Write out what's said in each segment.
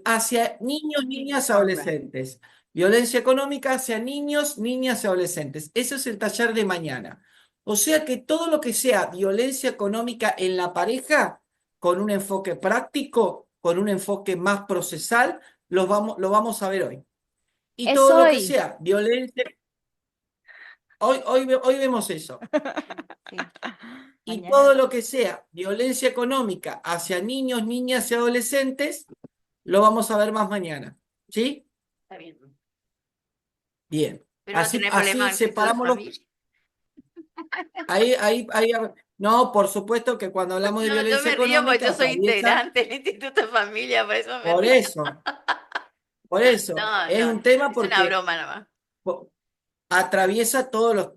hacia niños, niñas, Correcto. adolescentes. Violencia económica hacia niños, niñas y adolescentes. Ese es el taller de mañana. O sea que todo lo que sea violencia económica en la pareja, con un enfoque práctico, con un enfoque más procesal, lo vamos a ver hoy. Y Es todo lo que hoy. sea violencia, hoy vemos eso. Sí. Y Mañana todo no. lo que sea violencia económica hacia niños, niñas y adolescentes, lo vamos a ver más mañana. ¿Sí? Está bien. Bien. Pero no Así, tenés problema así en el resto de separamos los. familia. Ahí. No, por supuesto que cuando hablamos de No, yo violencia me río porque económica yo soy atraviesa. integrante del Instituto de Familia, por eso me Por río. eso, por eso. No, Es no, un tema es una porque broma nomás. atraviesa las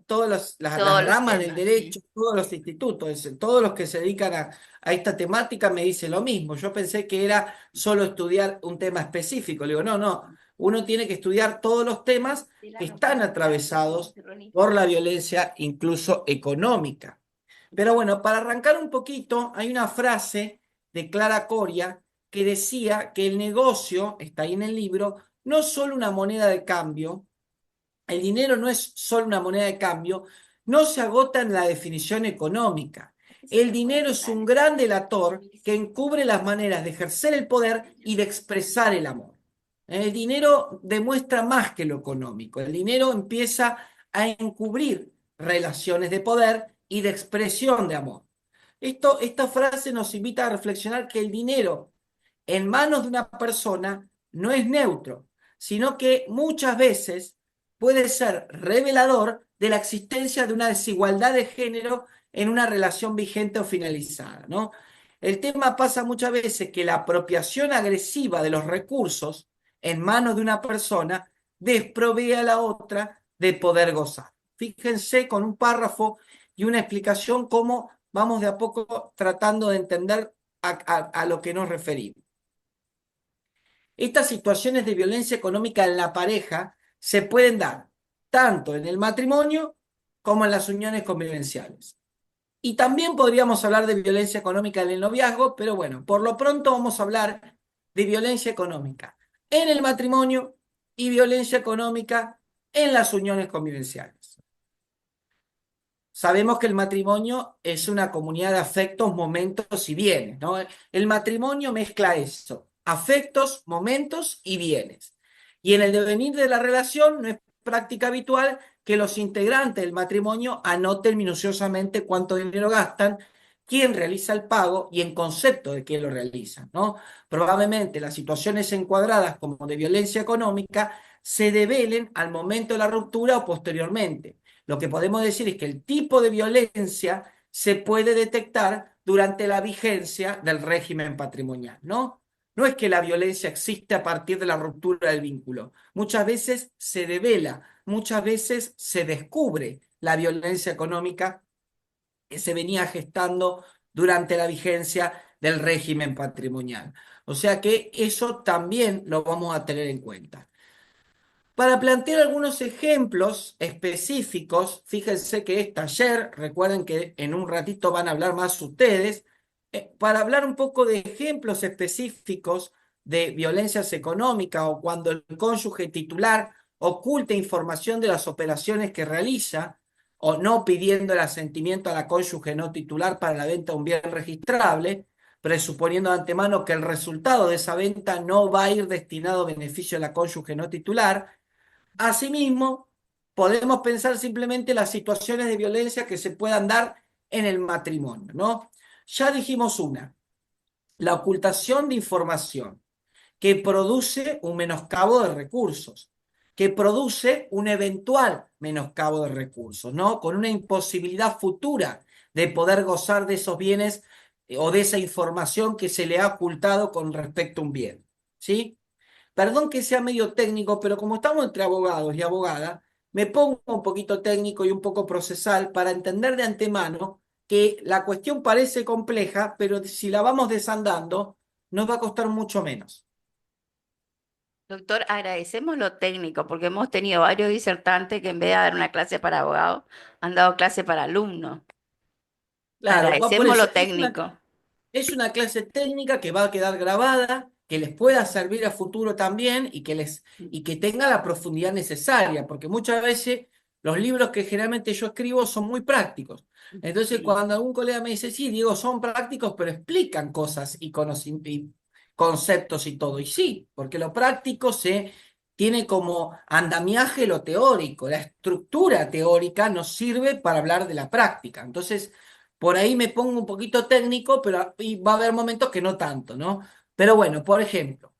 Todos los ramas del temas, derecho, sí. todos los institutos, todos los que se dedican a esta temática me dicen lo mismo. Yo pensé que era solo estudiar un tema específico. Le digo, no, no, uno tiene que estudiar todos los temas Sí, la que están rompiste, atravesados Ronnie. por la violencia, incluso económica. Pero bueno, para arrancar un poquito, hay una frase de Clara Coria que decía que el negocio, está ahí en el libro, no es solo una moneda de cambio. El dinero no es solo una moneda de cambio, no se agota en la definición económica. El dinero es un gran delator que encubre las maneras de ejercer el poder y de expresar el amor. El dinero demuestra más que lo económico. El dinero empieza a encubrir relaciones de poder y de expresión de amor. Esta frase nos invita a reflexionar que el dinero en manos de una persona no es neutro, sino que muchas veces puede ser revelador de la existencia de una desigualdad de género en una relación vigente o finalizada, ¿no? El tema pasa muchas veces que la apropiación agresiva de los recursos en manos de una persona desprovee a la otra de poder gozar. Fíjense con un párrafo y una explicación cómo vamos de a poco tratando de entender a lo que nos referimos. Estas situaciones de violencia económica en la pareja se pueden dar tanto en el matrimonio como en las uniones convivenciales. Y también podríamos hablar de violencia económica en el noviazgo, pero bueno, por lo pronto vamos a hablar de violencia económica en el matrimonio y violencia económica en las uniones convivenciales. Sabemos que el matrimonio es una comunidad de afectos, momentos y bienes, ¿no? El matrimonio mezcla eso, afectos, momentos y bienes. Y en el devenir de la relación no es práctica habitual que los integrantes del matrimonio anoten minuciosamente cuánto dinero gastan, quién realiza el pago y en concepto de quién lo realiza, ¿no? Probablemente las situaciones encuadradas como de violencia económica se develen al momento de la ruptura o posteriormente. Lo que podemos decir es que el tipo de violencia se puede detectar durante la vigencia del régimen patrimonial, ¿no? No es que la violencia existe a partir de la ruptura del vínculo. Muchas veces se devela, muchas veces se descubre la violencia económica que se venía gestando durante la vigencia del régimen patrimonial. O sea que eso también lo vamos a tener en cuenta. Para plantear algunos ejemplos específicos, fíjense que es taller, recuerden que en un ratito van a hablar más ustedes, para hablar un poco de ejemplos específicos de violencias económicas o cuando el cónyuge titular oculta información de las operaciones que realiza o no pidiendo el asentimiento a la cónyuge no titular para la venta de un bien registrable, presuponiendo de antemano que el resultado de esa venta no va a ir destinado a beneficio de la cónyuge no titular. Asimismo, podemos pensar simplemente las situaciones de violencia que se puedan dar en el matrimonio, ¿no? Ya dijimos una, la ocultación de información que produce un menoscabo de recursos, que produce un eventual menoscabo de recursos, ¿no? Con una imposibilidad futura de poder gozar de esos bienes o de esa información que se le ha ocultado con respecto a un bien, ¿sí? Perdón que sea medio técnico, pero como estamos entre abogados y abogadas, me pongo un poquito técnico y un poco procesal para entender de antemano que la cuestión parece compleja, pero si la vamos desandando, nos va a costar mucho menos. Doctor, agradecemos lo técnico porque hemos tenido varios disertantes que en vez de dar una clase para abogados, han dado clase para alumnos. Claro, va por Agradecemos eso. lo técnico. Es una clase técnica que va a quedar grabada que les pueda servir a futuro también y que tenga la profundidad necesaria, porque muchas veces los libros que generalmente yo escribo son muy prácticos. Entonces, Sí. cuando algún colega me dice, sí, Diego, son prácticos, pero explican cosas y, y conceptos y todo. Y sí, porque lo práctico se tiene como andamiaje lo teórico, la estructura teórica nos sirve para hablar de la práctica. Entonces, por ahí me pongo un poquito técnico, pero y va a haber momentos que no tanto, ¿no? Pero bueno, por ejemplo,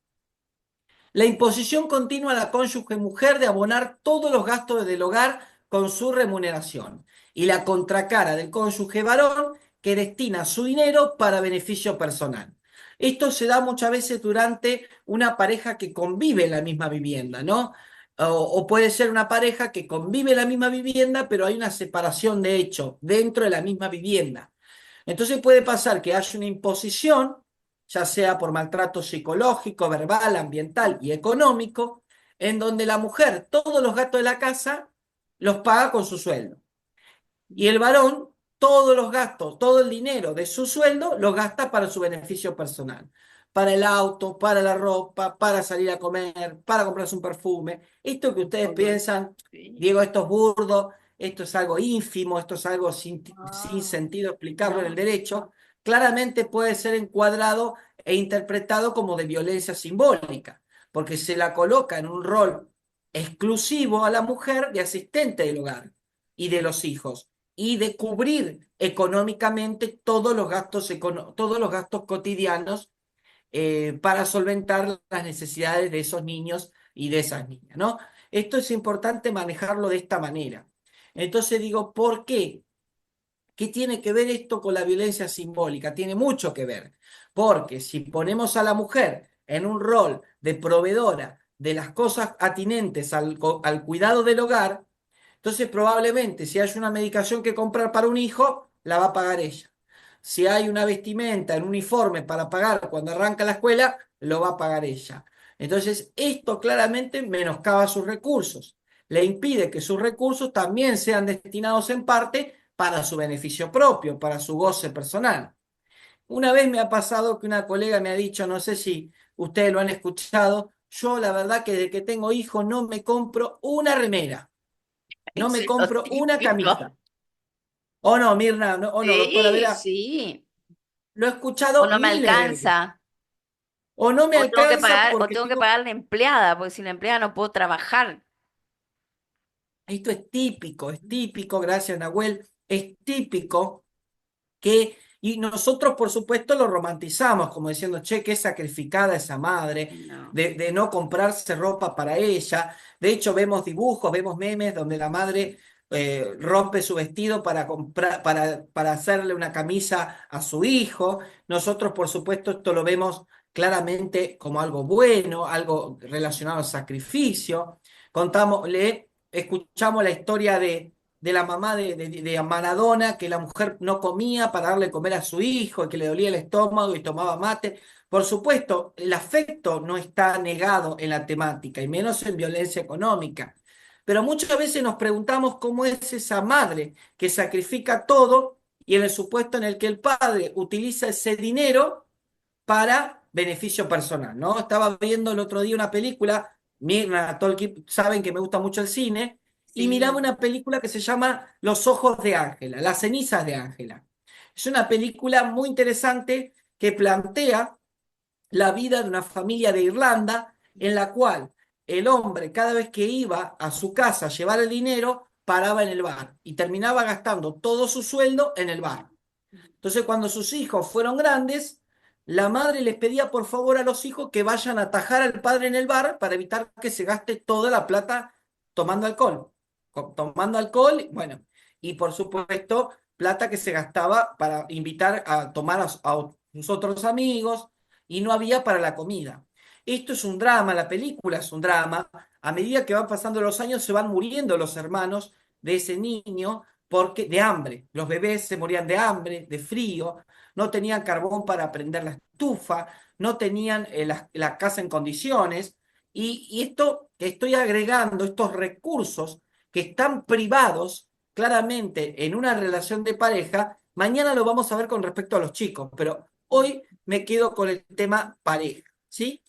la imposición continua a la cónyuge mujer de abonar todos los gastos del hogar con su remuneración y la contracara del cónyuge varón que destina su dinero para beneficio personal. Esto se da muchas veces durante una pareja que convive en la misma vivienda, ¿no? O puede ser una pareja que convive en la misma vivienda, pero hay una separación de hecho dentro de la misma vivienda. Entonces puede pasar que haya una imposición, ya sea por maltrato psicológico, verbal, ambiental y económico, en donde la mujer todos los gastos de la casa los paga con su sueldo. Y el varón todos los gastos, todo el dinero de su sueldo lo gasta para su beneficio personal. Para el auto, para la ropa, para salir a comer, para comprarse un perfume. Esto que ustedes piensan, Sí. Diego, esto es burdo, esto es algo ínfimo, esto es algo sin Ah, sentido explicarlo en el derecho, claramente puede ser encuadrado e interpretado como de violencia simbólica, porque se la coloca en un rol exclusivo a la mujer de asistente del hogar y de los hijos y de cubrir económicamente todos los gastos cotidianos para solventar las necesidades de esos niños y de esas niñas, ¿no? Esto es importante manejarlo de esta manera. Entonces digo, ¿por qué? ¿Qué tiene que ver esto con la violencia simbólica? Tiene mucho que ver, porque si ponemos a la mujer en un rol de proveedora de las cosas atinentes al cuidado del hogar, entonces probablemente si hay una medicación que comprar para un hijo, la va a pagar ella. Si hay una vestimenta, un uniforme para pagar cuando arranca la escuela, lo va a pagar ella. Entonces, esto claramente menoscaba sus recursos. Le impide que sus recursos también sean destinados en parte para su beneficio propio, para su goce personal. Una vez me ha pasado que una colega me ha dicho, no sé si ustedes lo han escuchado, yo la verdad que desde que tengo hijos no me compro una remera, no eso me es lo compro una típico. camisa. O no, Mirna, o no, doctora Sí, Vera, sí. lo he O escuchado no me miles de veces. alcanza. O no me O tengo que alcanza pagar, o porque tengo que tengo. pagar la empleada, porque sin la empleada no puedo trabajar. Esto es típico, gracias Nahuel, es típico que, y nosotros por supuesto lo romantizamos como diciendo, che, qué sacrificada esa madre, No. de no comprarse ropa para ella. De hecho, vemos dibujos, vemos memes donde la madre rompe su vestido para comprar, para hacerle una camisa a su hijo. Nosotros, por supuesto, esto lo vemos claramente como algo bueno, algo relacionado al sacrificio. Escuchamos la historia de la mamá de Maradona, que la mujer no comía para darle comer a su hijo y que le dolía el estómago y tomaba mate. Por supuesto, el afecto no está negado en la temática, y menos en violencia económica. Pero muchas veces nos preguntamos cómo es esa madre que sacrifica todo y en el supuesto en el que el padre utiliza ese dinero para beneficio personal, ¿no? Estaba viendo el otro día una película, Mirna, Tolkien, saben que me gusta mucho el cine, y miraba Sí. una película que se llama Los ojos de Ángela, Las cenizas de Ángela. Es una película muy interesante que plantea la vida de una familia de Irlanda en la cual el hombre cada vez que iba a su casa a llevar el dinero, paraba en el bar y terminaba gastando todo su sueldo en el bar. Entonces, cuando sus hijos fueron grandes, la madre les pedía por favor a los hijos que vayan a atajar al padre en el bar para evitar que se gaste toda la plata tomando alcohol. Tomando alcohol, bueno, y por supuesto, plata que se gastaba para invitar a tomar a sus otros amigos y no había para la comida. Esto es un drama, la película es un drama. A medida que van pasando los años, se van muriendo los hermanos de ese niño porque de hambre. Los bebés se morían de hambre, de frío, no tenían carbón para prender la estufa, no tenían la casa en condiciones. Y esto que estoy agregando, estos recursos que están privados claramente en una relación de pareja, mañana lo vamos a ver con respecto a los chicos, pero hoy me quedo con el tema pareja. ¿sí?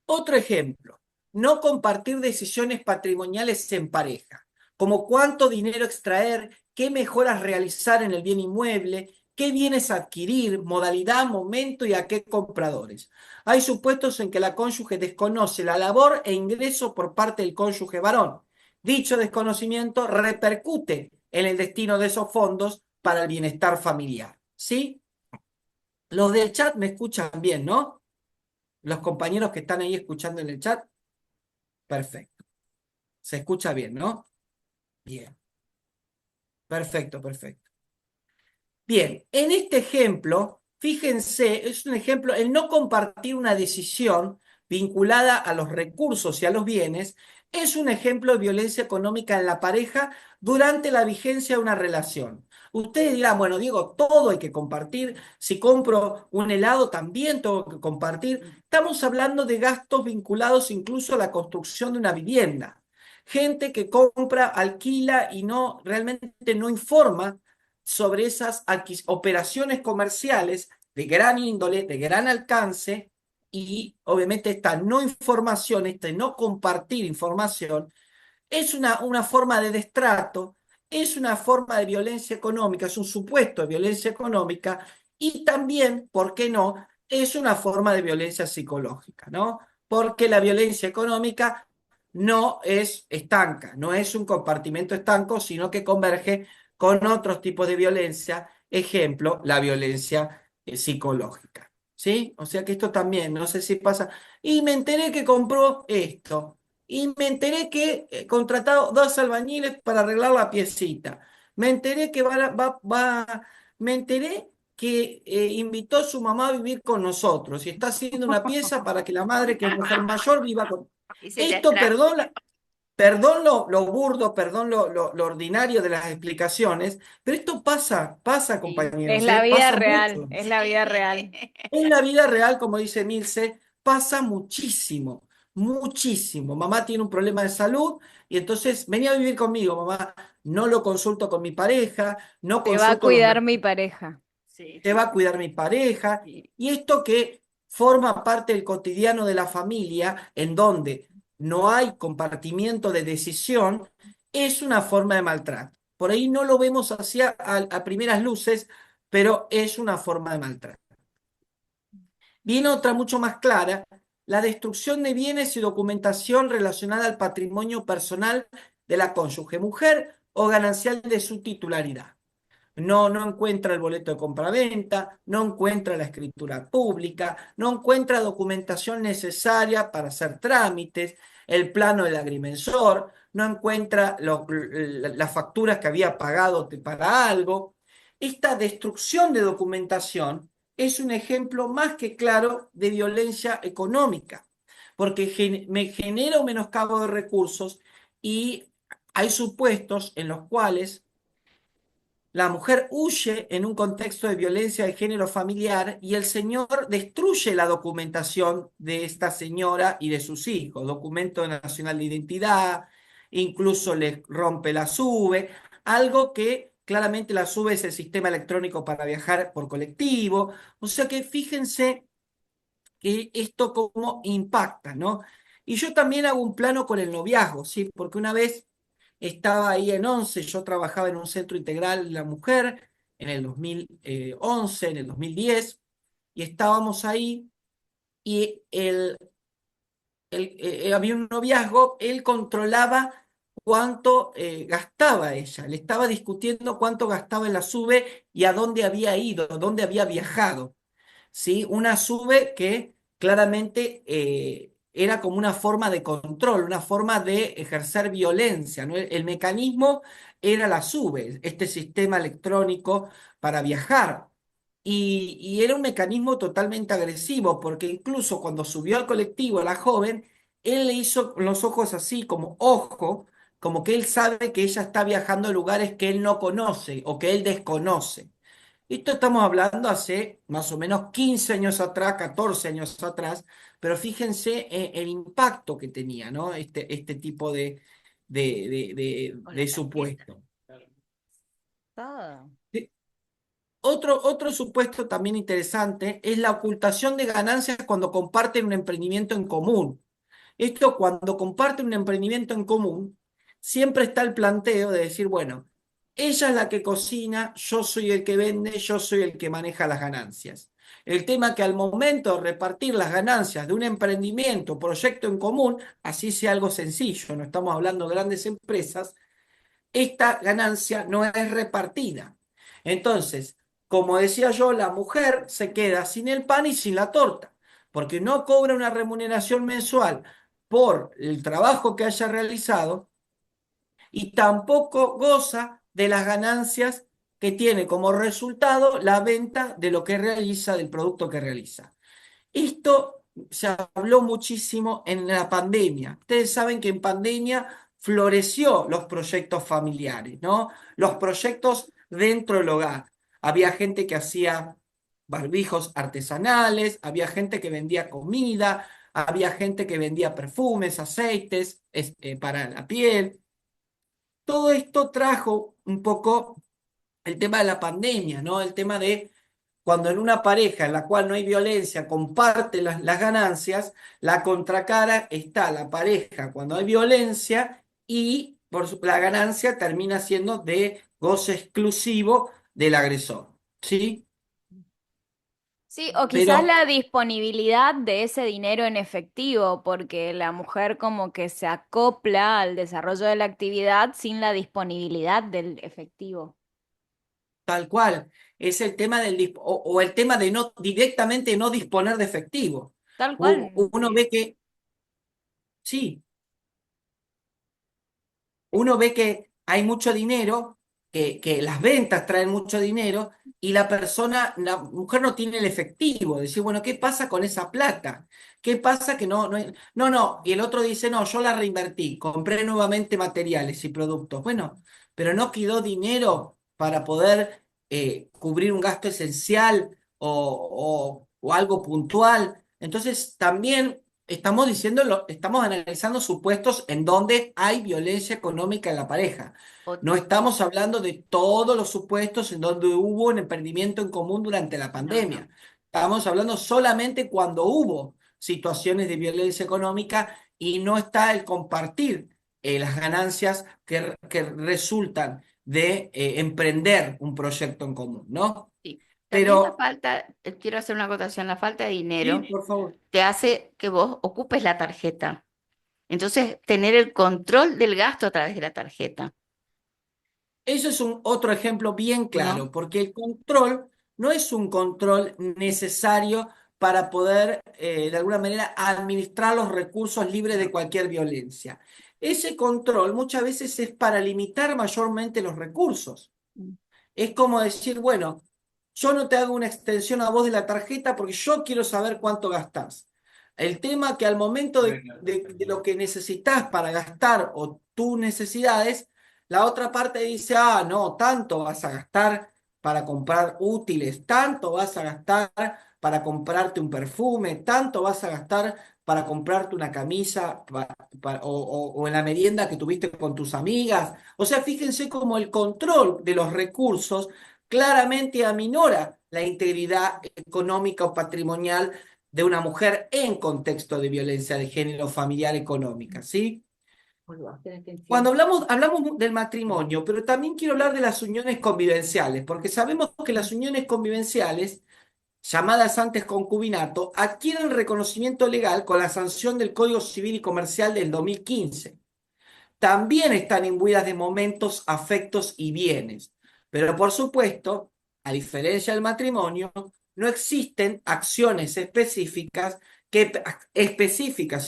Otro ejemplo, no compartir decisiones patrimoniales en pareja, como cuánto dinero extraer, qué mejoras realizar en el bien inmueble, qué bienes adquirir, modalidad, momento y a qué compradores. Hay supuestos en que la cónyuge desconoce la labor e ingreso por parte del cónyuge varón. Dicho desconocimiento repercute en el destino de esos fondos para el bienestar familiar. ¿Sí? Los del chat me escuchan bien, ¿no? Los compañeros que están ahí escuchando en el chat. Perfecto. Se escucha bien, ¿no? Bien. Perfecto, perfecto. Bien, en este ejemplo, fíjense, es un ejemplo, el no compartir una decisión vinculada a los recursos y a los bienes, es un ejemplo de violencia económica en la pareja durante la vigencia de una relación. Ustedes dirán, bueno, Diego, todo hay que compartir. Si compro un helado, también tengo que compartir. Estamos hablando de gastos vinculados incluso a la construcción de una vivienda. Gente que compra, alquila y no realmente no informa sobre esas operaciones comerciales de gran índole, de gran alcance, y obviamente esta no información, este no compartir información, es una forma de destrato, es una forma de violencia económica, es un supuesto de violencia económica, y también, ¿por qué no?, es una forma de violencia psicológica, ¿no? Porque la violencia económica no es estanca, no es un compartimento estanco, sino que converge con otros tipos de violencia, ejemplo, la violencia psicológica, ¿sí? O sea que esto también, no sé si pasa, y me enteré que compró esto, y me enteré que contratado dos albañiles para arreglar la piecita, me enteré que me enteré que invitó a su mamá a vivir con nosotros y está haciendo una pieza para que la madre, que es mujer mayor, viva con... Dice ya Esto, está. perdón, perdón lo burdo, perdón lo ordinario de las explicaciones, pero esto pasa, Sí. Es compañeros, la vida pasa real, mucho. es la vida real. En la vida real, como dice Milce, pasa muchísimo, muchísimo. Mamá tiene un problema de salud y entonces venía a vivir conmigo, mamá. No lo consulto con mi pareja, no Te va a consulto los cuidar mi pareja. Sí, te va a cuidar mi pareja, sí. y esto que forma parte del cotidiano de la familia, en donde no hay compartimiento de decisión, es una forma de maltrato. Por ahí no lo vemos así a primeras luces, pero es una forma de maltrato. Viene otra mucho más clara, la destrucción de bienes y documentación relacionada al patrimonio personal de la cónyuge, mujer o ganancial de su titularidad. No encuentra el boleto de compraventa, no encuentra la escritura pública, no encuentra documentación necesaria para hacer trámites, el plano del agrimensor, no encuentra las facturas que había pagado para algo. Esta destrucción de documentación es un ejemplo más que claro de violencia económica, porque me genera un menoscabo de recursos, y hay supuestos en los cuales la mujer huye en un contexto de violencia de género familiar y el señor destruye la documentación de esta señora y de sus hijos, documento nacional de identidad, incluso le rompe la SUBE, algo que claramente la SUBE es el sistema electrónico para viajar por colectivo. O sea que fíjense que esto cómo impacta, ¿no? Y yo también hago un plano con el noviazgo, ¿sí? Porque una vez estaba ahí en 11, yo trabajaba en un centro integral de la mujer en el 2011, en el 2010, y estábamos ahí, y había un noviazgo, él controlaba cuánto gastaba ella, le estaba discutiendo cuánto gastaba en la SUBE y a dónde había ido, a dónde había viajado. ¿Sí? Una SUBE que claramente era como una forma de control, una forma de ejercer violencia, ¿no? El mecanismo era la SUBE, este sistema electrónico para viajar. Y era un mecanismo totalmente agresivo, porque incluso cuando subió al colectivo la joven, él le hizo con los ojos así, como ojo, como que él sabe que ella está viajando a lugares que él no conoce o que él desconoce. Esto estamos hablando hace más o menos 15 años atrás, 14 años atrás, pero fíjense el impacto que tenía, ¿no? Este tipo Con la de tarjeta. supuesto. Todo. Sí, Otro supuesto también interesante es la ocultación de ganancias cuando comparten un emprendimiento en común. Esto cuando comparten un emprendimiento en común, siempre está el planteo de decir, bueno, ella es la que cocina, yo soy el que vende, yo soy el que maneja las ganancias. El tema que al momento de repartir las ganancias de un emprendimiento, proyecto en común, así sea algo sencillo, no estamos hablando de grandes empresas, esta ganancia no es repartida. Entonces, como decía yo, la mujer se queda sin el pan y sin la torta, porque no cobra una remuneración mensual por el trabajo que haya realizado y tampoco goza de las ganancias que tiene como resultado la venta de lo que realiza, del producto que realiza. Esto se habló muchísimo en la pandemia. Ustedes saben que en pandemia floreció los proyectos familiares, ¿no? Los proyectos dentro del hogar. Había gente que hacía barbijos artesanales, había gente que vendía comida, había gente que vendía perfumes, aceites, para la piel. Todo esto trajo un poco el tema de la pandemia, ¿no? El tema de cuando en una pareja en la cual no hay violencia comparte las ganancias, la contracara está la pareja cuando hay violencia y la ganancia termina siendo de goce exclusivo del agresor, ¿sí? Sí, o quizás Pero la disponibilidad de ese dinero en efectivo, porque la mujer como que se acopla al desarrollo de la actividad sin la disponibilidad del efectivo. tal cual, es el tema o el tema de no directamente no disponer de efectivo. Tal cual. Uno ve que, sí, uno ve que hay mucho dinero, que las ventas traen mucho dinero y la mujer no tiene el efectivo. Decir, bueno, ¿qué pasa con esa plata? ¿Qué pasa que no? Y el otro dice, no, yo la reinvertí, compré nuevamente materiales y productos. Bueno, pero no quedó dinero para poder cubrir un gasto esencial o algo puntual. Entonces, también estamos diciendo, estamos analizando supuestos en donde hay violencia económica en la pareja. O- No estamos hablando de todos los supuestos en donde hubo un emprendimiento en común durante la no, no. pandemia. Estamos hablando solamente cuando hubo situaciones de violencia económica y no está el compartir las ganancias que resultan de emprender un proyecto en común, ¿no? Sí. También la Pero, falta, quiero hacer una acotación, la falta de sí, dinero por favor. te hace que vos ocupes la tarjeta. Entonces, tener el control del gasto a través de la tarjeta, Eso es un otro ejemplo bien ¿no? claro, porque el control no es un control necesario para poder, de alguna manera, administrar los recursos libres de cualquier violencia. Ese control muchas veces es para limitar mayormente los recursos. Mm. Es como decir, bueno, yo no te hago una extensión a vos de la tarjeta porque yo quiero saber cuánto gastás. El tema que al momento de lo que necesitas para gastar o tus necesidades, la otra parte dice, ah, no, tanto vas a gastar para comprar útiles, tanto vas a gastar para comprarte un perfume, tanto vas a gastar para comprarte una camisa o en la merienda que tuviste con tus amigas. O sea, fíjense cómo el control de los recursos claramente aminora la integridad económica o patrimonial de una mujer en contexto de violencia de género familiar económica, ¿sí? Cuando hablamos del matrimonio, pero también quiero hablar de las uniones convivenciales, porque sabemos que las uniones convivenciales, llamadas antes concubinato, adquieren reconocimiento legal con la sanción del Código Civil y Comercial del 2015. También están imbuidas de momentos, afectos y bienes. Pero por supuesto, a diferencia del matrimonio, no existen acciones específicas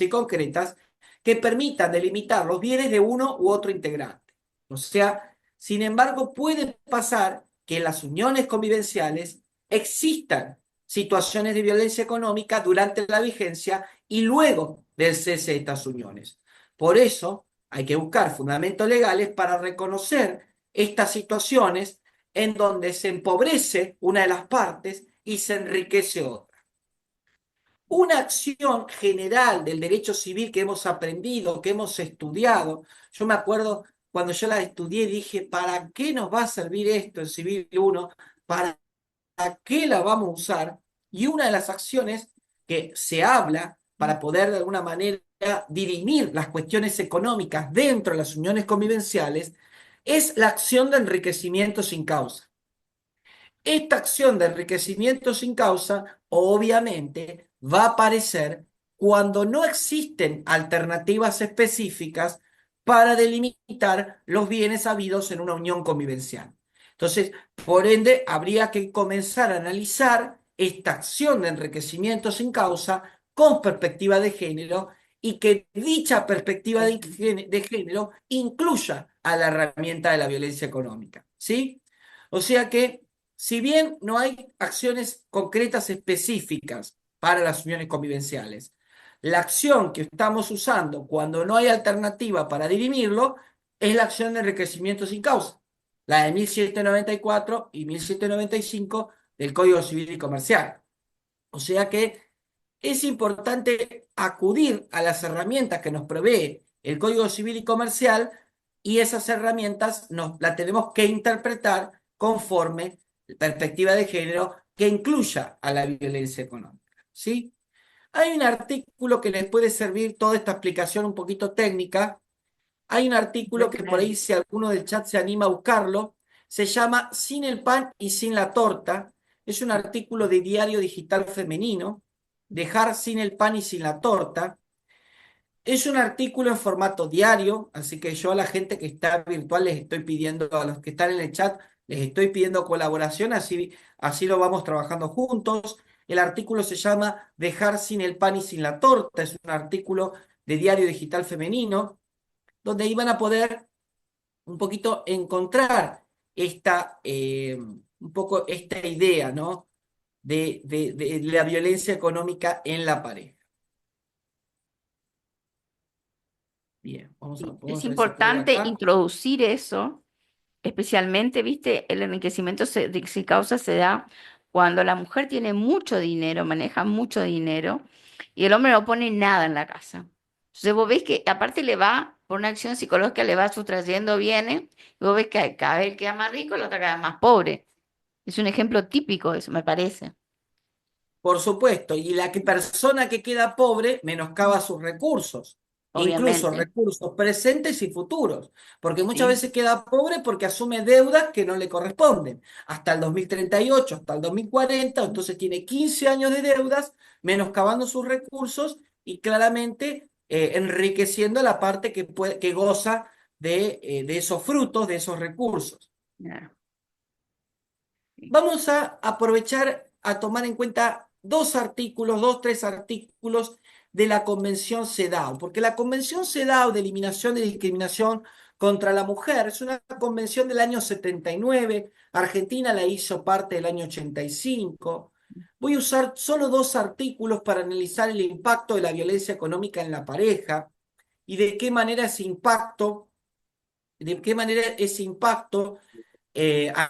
y concretas que permitan delimitar los bienes de uno u otro integrante. O sea, sin embargo, puede pasar que en las uniones convivenciales existan situaciones de violencia económica durante la vigencia y luego del cese de estas uniones. Por eso, hay que buscar fundamentos legales para reconocer estas situaciones en donde se empobrece una de las partes y se enriquece otra. Una acción general del derecho civil que hemos aprendido, que hemos estudiado, yo me acuerdo cuando yo la estudié dije, ¿para qué nos va a servir esto en Civil 1? Para qué la vamos a usar, y una de las acciones que se habla para poder de alguna manera dirimir las cuestiones económicas dentro de las uniones convivenciales es la acción de enriquecimiento sin causa. Esta acción de enriquecimiento sin causa, obviamente, va a aparecer cuando no existen alternativas específicas para delimitar los bienes habidos en una unión convivencial. Entonces, por ende, habría que comenzar a analizar esta acción de enriquecimiento sin causa con perspectiva de género y que dicha perspectiva de género incluya a la herramienta de la violencia económica, ¿sí? O sea que si bien no hay acciones concretas específicas para las uniones convivenciales, la acción que estamos usando cuando no hay alternativa para dirimirlo es la acción de enriquecimiento sin causa, la de 1794 y 1795 del Código Civil y Comercial. O sea que es importante acudir a las herramientas que nos provee el Código Civil y Comercial, y esas herramientas las tenemos que interpretar conforme perspectiva de género que incluya a la violencia económica, ¿sí? Hay un artículo que les puede servir toda esta explicación un poquito técnica. Hay un artículo que por ahí, si alguno del chat se anima a buscarlo, se llama Sin el pan y sin la torta. Es un artículo de Diario Digital Femenino, Dejar sin el pan y sin la torta. Es un artículo en formato diario, así que yo a la gente que está virtual les estoy pidiendo, a los que están en el chat, les estoy pidiendo colaboración, así lo vamos trabajando juntos. El artículo se llama Dejar sin el pan y sin la torta. Es un artículo de Diario Digital Femenino, donde iban a poder un poquito encontrar un poco esta idea, ¿no? De la violencia económica en la pareja. Bien, Sí, vamos es a ver si puedo importante acá. introducir eso, especialmente, viste, el enriquecimiento sin causa se da cuando la mujer tiene mucho dinero, maneja mucho dinero, y el hombre no pone nada en la casa. Entonces vos ves que aparte le va, por una acción psicológica, le va sustrayendo bienes, y vos ves que cada vez queda más rico, la otra cada vez más pobre. Es un ejemplo típico eso, me parece. Por supuesto, y persona que queda pobre menoscaba sus recursos, incluso Obviamente, recursos presentes y futuros, porque muchas sí. veces queda pobre porque asume deudas que no le corresponden, hasta el 2038, hasta el 2040, entonces tiene 15 años de deudas, menoscabando sus recursos y claramente enriqueciendo la parte que goza de esos frutos, de esos recursos. Claro, sí. Vamos a aprovechar a tomar en cuenta tres artículos de la Convención CEDAW, porque la Convención CEDAW de Eliminación de Discriminación contra la Mujer es una convención del año 79, Argentina la hizo parte del año 85. Voy a usar solo dos artículos para analizar el impacto de la violencia económica en la pareja y de qué manera ese impacto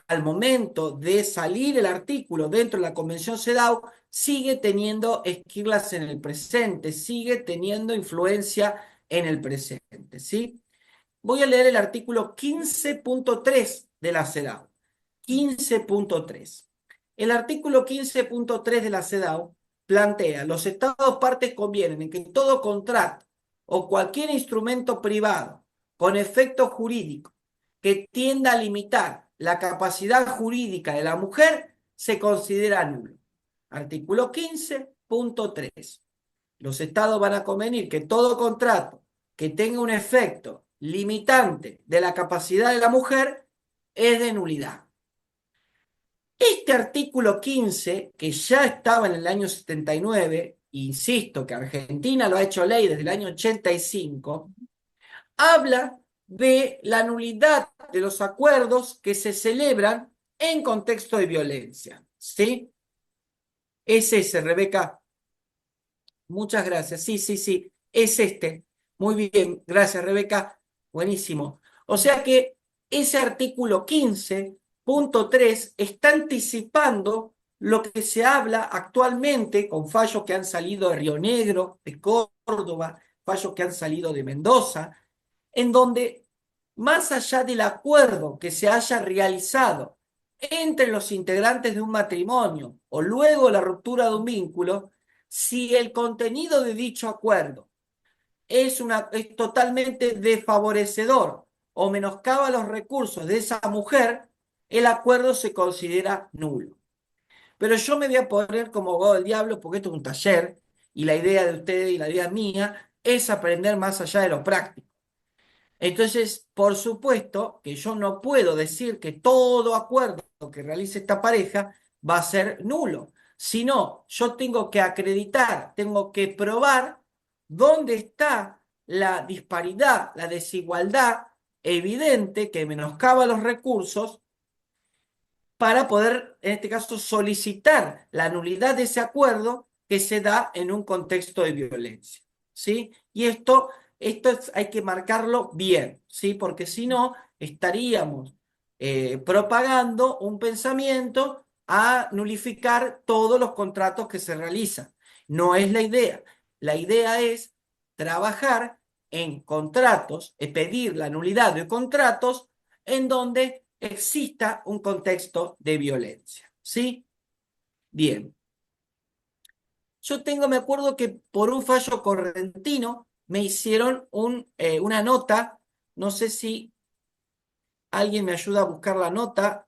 al momento de salir el artículo dentro de la Convención CEDAW, sigue teniendo esquirlas en el presente, sigue teniendo influencia en el presente, ¿sí? Voy a leer el artículo 15.3 de la CEDAW. 15.3. El artículo 15.3 de la CEDAW plantea: los Estados partes convienen en que todo contrato o cualquier instrumento privado con efecto jurídico que tienda a limitar la capacidad jurídica de la mujer se considera nulo. Artículo 15.3. Los Estados van a convenir que todo contrato que tenga un efecto limitante de la capacidad de la mujer es de nulidad. Este artículo 15, que ya estaba en el año 79, insisto que Argentina lo ha hecho ley desde el año 85, habla de la nulidad de los acuerdos que se celebran en contexto de violencia. ¿Sí? Es ese, Rebeca. Muchas gracias. Sí, sí, sí. Es este. Muy bien. Gracias, Rebeca. Buenísimo. O sea que ese artículo 15.3 está anticipando lo que se habla actualmente con fallos que han salido de Río Negro, de Córdoba, fallos que han salido de Mendoza, en donde más allá del acuerdo que se haya realizado entre los integrantes de un matrimonio o luego la ruptura de un vínculo, si el contenido de dicho acuerdo es totalmente desfavorecedor o menoscaba los recursos de esa mujer, el acuerdo se considera nulo. Pero yo me voy a poner como abogado del diablo porque esto es un taller y la idea de ustedes y la idea mía es aprender más allá de lo práctico. Entonces, por supuesto que yo no puedo decir que todo acuerdo que realice esta pareja va a ser nulo, sino yo tengo que acreditar, tengo que probar dónde está la disparidad, la desigualdad evidente que menoscaba los recursos para poder, en este caso, solicitar la nulidad de ese acuerdo que se da en un contexto de violencia, ¿sí? Y hay que marcarlo bien, ¿sí? Porque si no, estaríamos propagando un pensamiento a nulificar todos los contratos que se realizan. No es la idea. La idea es trabajar en contratos, pedir la nulidad de contratos en donde exista un contexto de violencia, ¿sí? Bien. Me acuerdo que por un fallo correntino me hicieron una nota, no sé si alguien me ayuda a buscar la nota,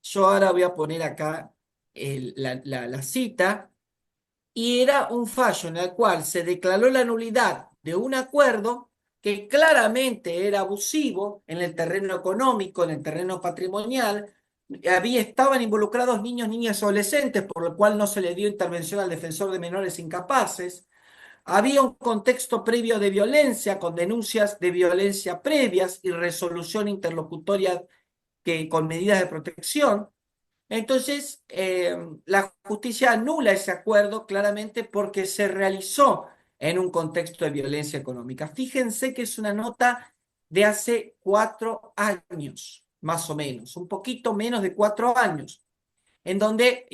yo ahora voy a poner acá la cita, y era un fallo en el cual se declaró la nulidad de un acuerdo que claramente era abusivo en el terreno económico, en el terreno patrimonial. Estaban involucrados niños, niñas y adolescentes, por lo cual no se le dio intervención al defensor de menores incapaces. Había un contexto previo de violencia, con denuncias de violencia previas y resolución interlocutoria con medidas de protección. Entonces, la justicia anula ese acuerdo claramente porque se realizó en un contexto de violencia económica. Fíjense que es una nota de hace 4 años, más o menos, un poquito menos de 4 años, en donde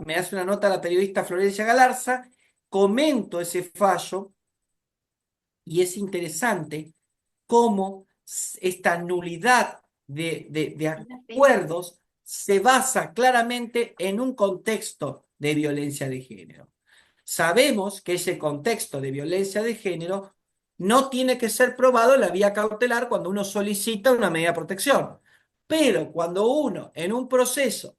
me hace una nota la periodista Florencia Galarza, comento ese fallo y es interesante cómo esta nulidad de acuerdos se basa claramente en un contexto de violencia de género. Sabemos que ese contexto de violencia de género no tiene que ser probado en la vía cautelar cuando uno solicita una medida de protección, pero cuando uno en un proceso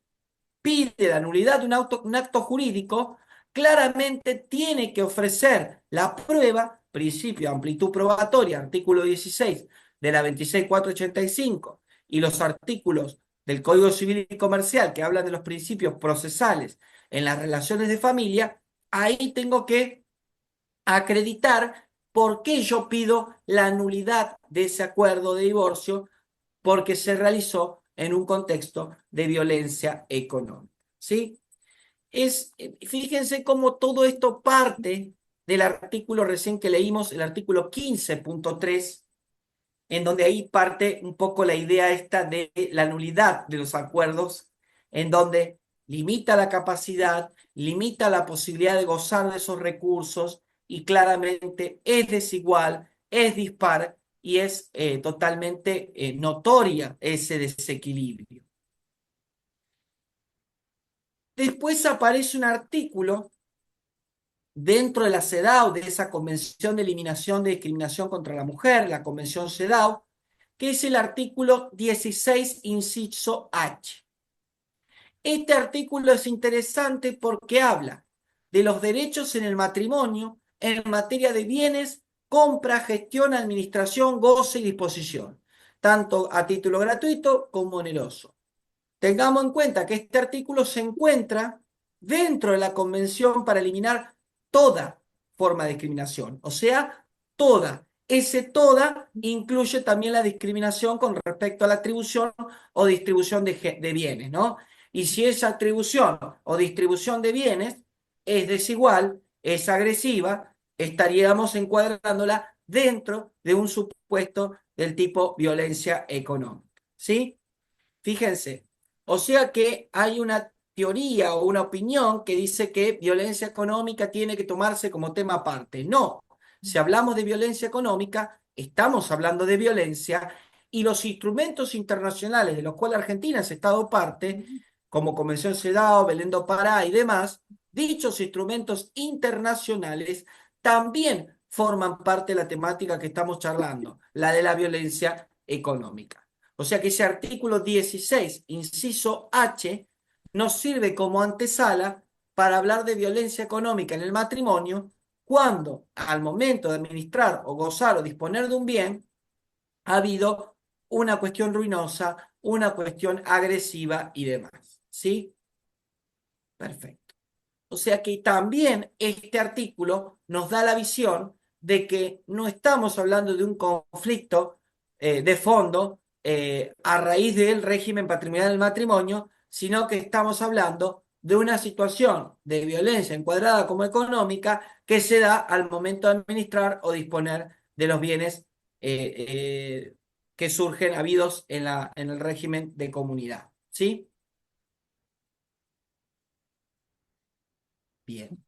pide la nulidad de un acto jurídico, claramente tiene que ofrecer la prueba, principio de amplitud probatoria, artículo 16 de la 26485, y los artículos del Código Civil y Comercial que hablan de los principios procesales en las relaciones de familia. Ahí tengo que acreditar por qué yo pido la nulidad de ese acuerdo de divorcio, porque se realizó en un contexto de violencia económica, ¿sí? Fíjense cómo todo esto parte del artículo recién que leímos, el artículo 15.3, en donde ahí parte un poco la idea esta de la nulidad de los acuerdos, en donde limita la capacidad, limita la posibilidad de gozar de esos recursos y claramente es desigual, es dispar y es totalmente notoria ese desequilibrio. Después aparece un artículo dentro de la CEDAW, de esa Convención de Eliminación de Discriminación contra la Mujer, la Convención CEDAW, que es el artículo 16, inciso H. Este artículo es interesante porque habla de los derechos en el matrimonio en materia de bienes, compra, gestión, administración, goce y disposición, tanto a título gratuito como oneroso. Tengamos en cuenta que este artículo se encuentra dentro de la Convención para eliminar toda forma de discriminación, o sea, toda. Ese toda incluye también la discriminación con respecto a la atribución o distribución de bienes, ¿no? Y si esa atribución o distribución de bienes es desigual, es agresiva, estaríamos encuadrándola dentro de un supuesto del tipo violencia económica, ¿sí? Fíjense, o sea que hay una teoría o una opinión que dice que violencia económica tiene que tomarse como tema aparte. No, si hablamos de violencia económica, estamos hablando de violencia y los instrumentos internacionales de los cuales Argentina es Estado parte, como Convención CEDAW, Belén do Pará y demás, dichos instrumentos internacionales también forman parte de la temática que estamos charlando, la de la violencia económica. O sea que ese artículo 16, inciso H, nos sirve como antesala para hablar de violencia económica en el matrimonio cuando al momento de administrar o gozar o disponer de un bien ha habido una cuestión ruinosa, una cuestión agresiva y demás. ¿Sí? Perfecto. O sea que también este artículo nos da la visión de que no estamos hablando de un conflicto de fondo a raíz del régimen patrimonial del matrimonio, sino que estamos hablando de una situación de violencia encuadrada como económica que se da al momento de administrar o disponer de los bienes que surgen habidos en el régimen de comunidad. ¿Sí? Bien.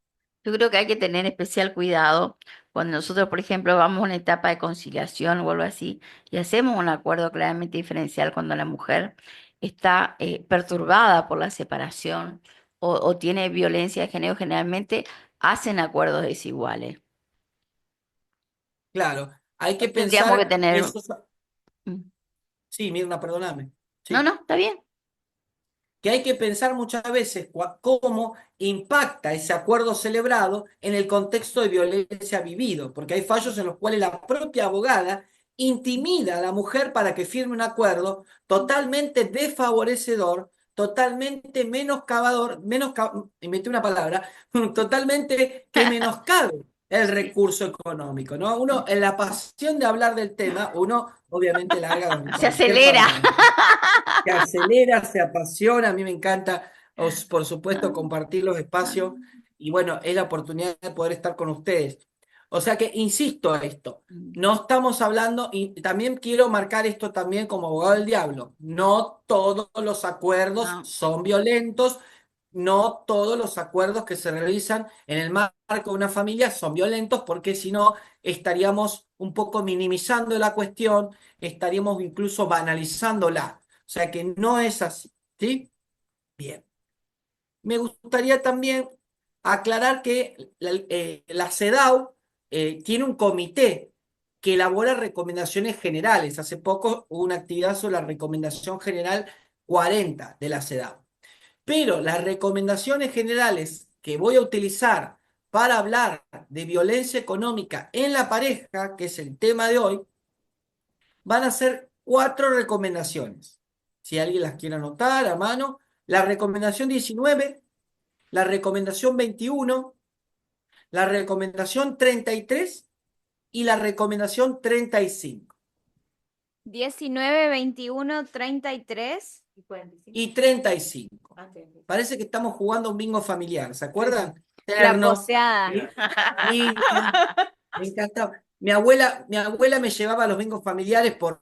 Yo creo que hay que tener especial cuidado cuando nosotros, por ejemplo, vamos a una etapa de conciliación o algo así y hacemos un acuerdo claramente diferencial cuando la mujer está perturbada por la separación o tiene violencia de género, generalmente hacen acuerdos desiguales. Claro, hay que Tendríamos que pensar que tener... eso... Mm. Sí, Mirna, perdóname. No, Sí. no, está bien. Que hay que pensar muchas veces cómo impacta ese acuerdo celebrado en el contexto de violencia vivido, porque hay fallos en los cuales la propia abogada intimida a la mujer para que firme un acuerdo totalmente desfavorecedor, totalmente menoscabador, y metí una palabra, totalmente que menoscabe el Sí. recurso económico, ¿no? Uno, en la pasión de hablar del tema, uno obviamente larga Se cualquier acelera. palabra se acelera, se apasiona, a mí me encanta, por supuesto, compartir los espacios y bueno, es la oportunidad de poder estar con ustedes. O sea que insisto a esto, no estamos hablando, y también quiero marcar esto también como abogado del diablo, no todos los acuerdos No. son violentos, no todos los acuerdos que se realizan en el marco de una familia son violentos, porque si no estaríamos un poco minimizando la cuestión, estaríamos incluso banalizándola. O sea que no es así, ¿sí? Bien. Me gustaría también aclarar que la CEDAW tiene un comité que elabora recomendaciones generales. Hace poco hubo una actividad sobre la recomendación general 40 de la CEDAW. Pero las recomendaciones generales que voy a utilizar para hablar de violencia económica en la pareja, que es el tema de hoy, van a ser 4 recomendaciones. Si alguien las quiere anotar a mano, la recomendación 19, la recomendación 21, la recomendación 33 y la recomendación 35. 19, 21, 33. Y 35. Parece que estamos jugando un bingo familiar, ¿se acuerdan? La Terno. poseada. Sí, me encantaba. Mi abuela me llevaba a los bingos familiares por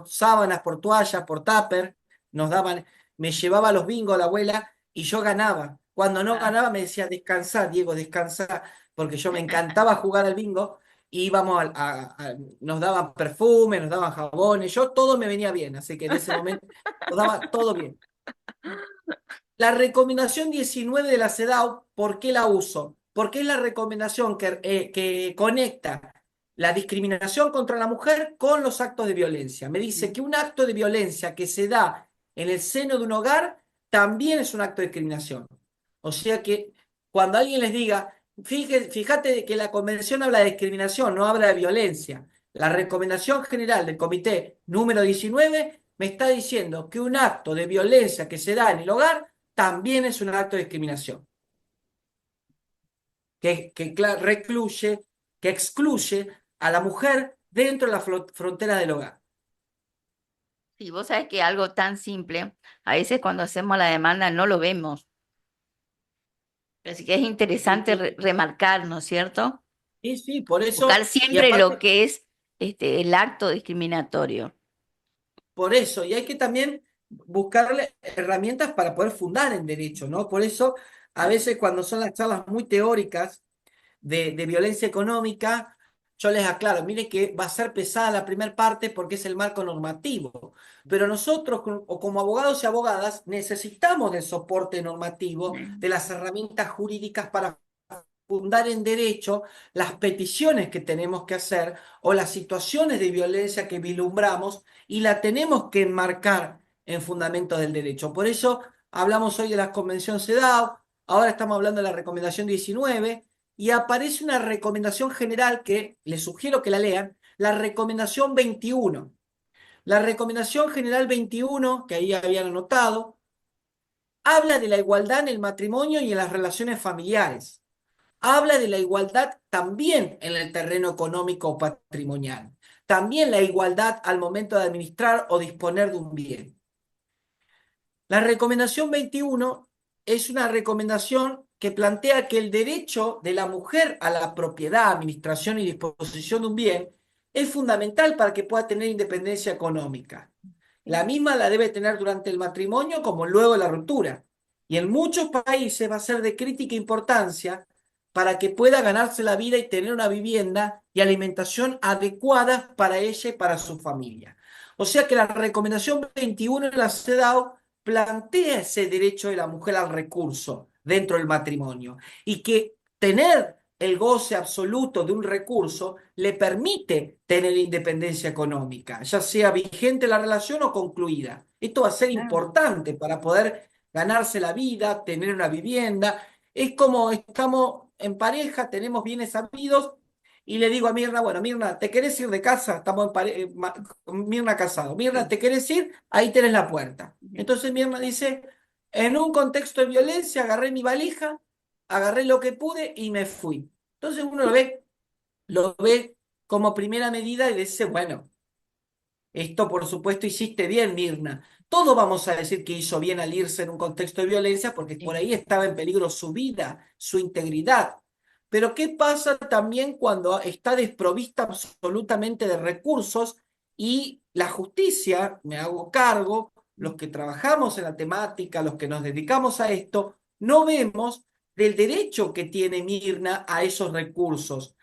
sábanas, por toallas, por tupper. Nos daban, me llevaba a los bingos la abuela y yo ganaba. Cuando no Ah. ganaba me decía, descansá, Diego, descansá, porque yo me encantaba jugar al bingo y íbamos nos daban perfume, nos daban jabones, yo todo me venía bien, así que en ese momento nos daba todo bien. La recomendación 19 de la CEDAW, ¿por qué la uso? Porque es la recomendación que conecta la discriminación contra la mujer con los actos de violencia. Me dice que un acto de violencia que se da en el seno de un hogar también es un acto de discriminación. O sea que cuando alguien les diga, fíjate que la convención habla de discriminación, no habla de violencia. La recomendación general del comité número 19 me está diciendo que un acto de violencia que se da en el hogar también es un acto de discriminación, recluye, que excluye a la mujer dentro de la frontera del hogar. Sí, vos sabés que algo tan simple, a veces cuando hacemos la demanda no lo vemos. Así que es interesante remarcar, ¿no es cierto? Sí, sí, por Buscar eso, y siempre lo aparte, que es el acto discriminatorio. por eso, y hay que también buscarle herramientas para poder fundar en derecho, ¿no? Por eso, a veces cuando son las charlas muy teóricas de violencia económica, yo les aclaro, miren que va a ser pesada la primera parte porque es el marco normativo, pero nosotros o como abogados y abogadas necesitamos del soporte normativo, de las herramientas jurídicas para fundar en derecho las peticiones que tenemos que hacer o las situaciones de violencia que vislumbramos y la tenemos que enmarcar en fundamentos del derecho. Por eso hablamos hoy de la Convención CEDAW, ahora estamos hablando de la Recomendación 19 y aparece una recomendación general que les sugiero que la lean, la Recomendación 21. La Recomendación General 21, que ahí habían anotado, habla de la igualdad en el matrimonio y en las relaciones familiares. Habla de la igualdad también en el terreno económico o patrimonial. También la igualdad al momento de administrar o disponer de un bien. La recomendación 21 es una recomendación que plantea que el derecho de la mujer a la propiedad, administración y disposición de un bien es fundamental para que pueda tener independencia económica. La misma la debe tener durante el matrimonio como luego de la ruptura. Y en muchos países va a ser de crítica importancia para que pueda ganarse la vida y tener una vivienda y alimentación adecuada para ella y para su familia. O sea que la recomendación 21 de la CEDAW plantea ese derecho de la mujer al recurso dentro del matrimonio y que tener el goce absoluto de un recurso le permite tener independencia económica, ya sea vigente la relación o concluida. Esto va a ser Claro. importante para poder ganarse la vida, tener una vivienda. Es como estamos en pareja, tenemos bienes habidos y le digo a Mirna, bueno, Mirna, ¿te querés ir de casa? Estamos en Mirna casado. Mirna, Sí. ¿te querés ir? Ahí tenés la puerta. Ujú. Entonces Mirna dice, en un contexto de violencia, agarré mi valija, agarré lo que pude y me fui. Entonces uno lo ve como primera medida y dice, bueno, esto por supuesto hiciste bien, Mirna. Todos vamos a decir que hizo bien al irse en un contexto de violencia porque por Sí. ahí estaba en peligro su vida, su integridad. Pero ¿qué pasa también cuando está desprovista absolutamente de recursos y la justicia, me hago cargo, los que trabajamos en la temática, los que nos dedicamos a esto, no vemos del derecho que tiene Mirna a esos recursos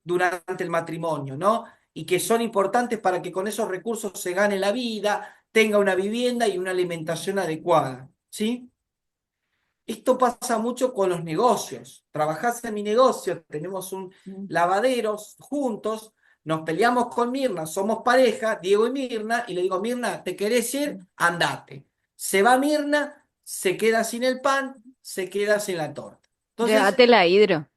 durante el matrimonio, ¿no? Y que son importantes para que con esos recursos se gane la vida, tenga una vivienda y una alimentación adecuada, ¿sí? Esto pasa mucho con los negocios. Trabajás en mi negocio, tenemos un Mm. lavadero juntos, nos peleamos con Mirna, somos pareja, Diego y Mirna, y le digo, Mirna, ¿te querés ir? Andate. Se va Mirna, se queda sin el pan, se queda sin la torta. Entonces, Llévate la hidro.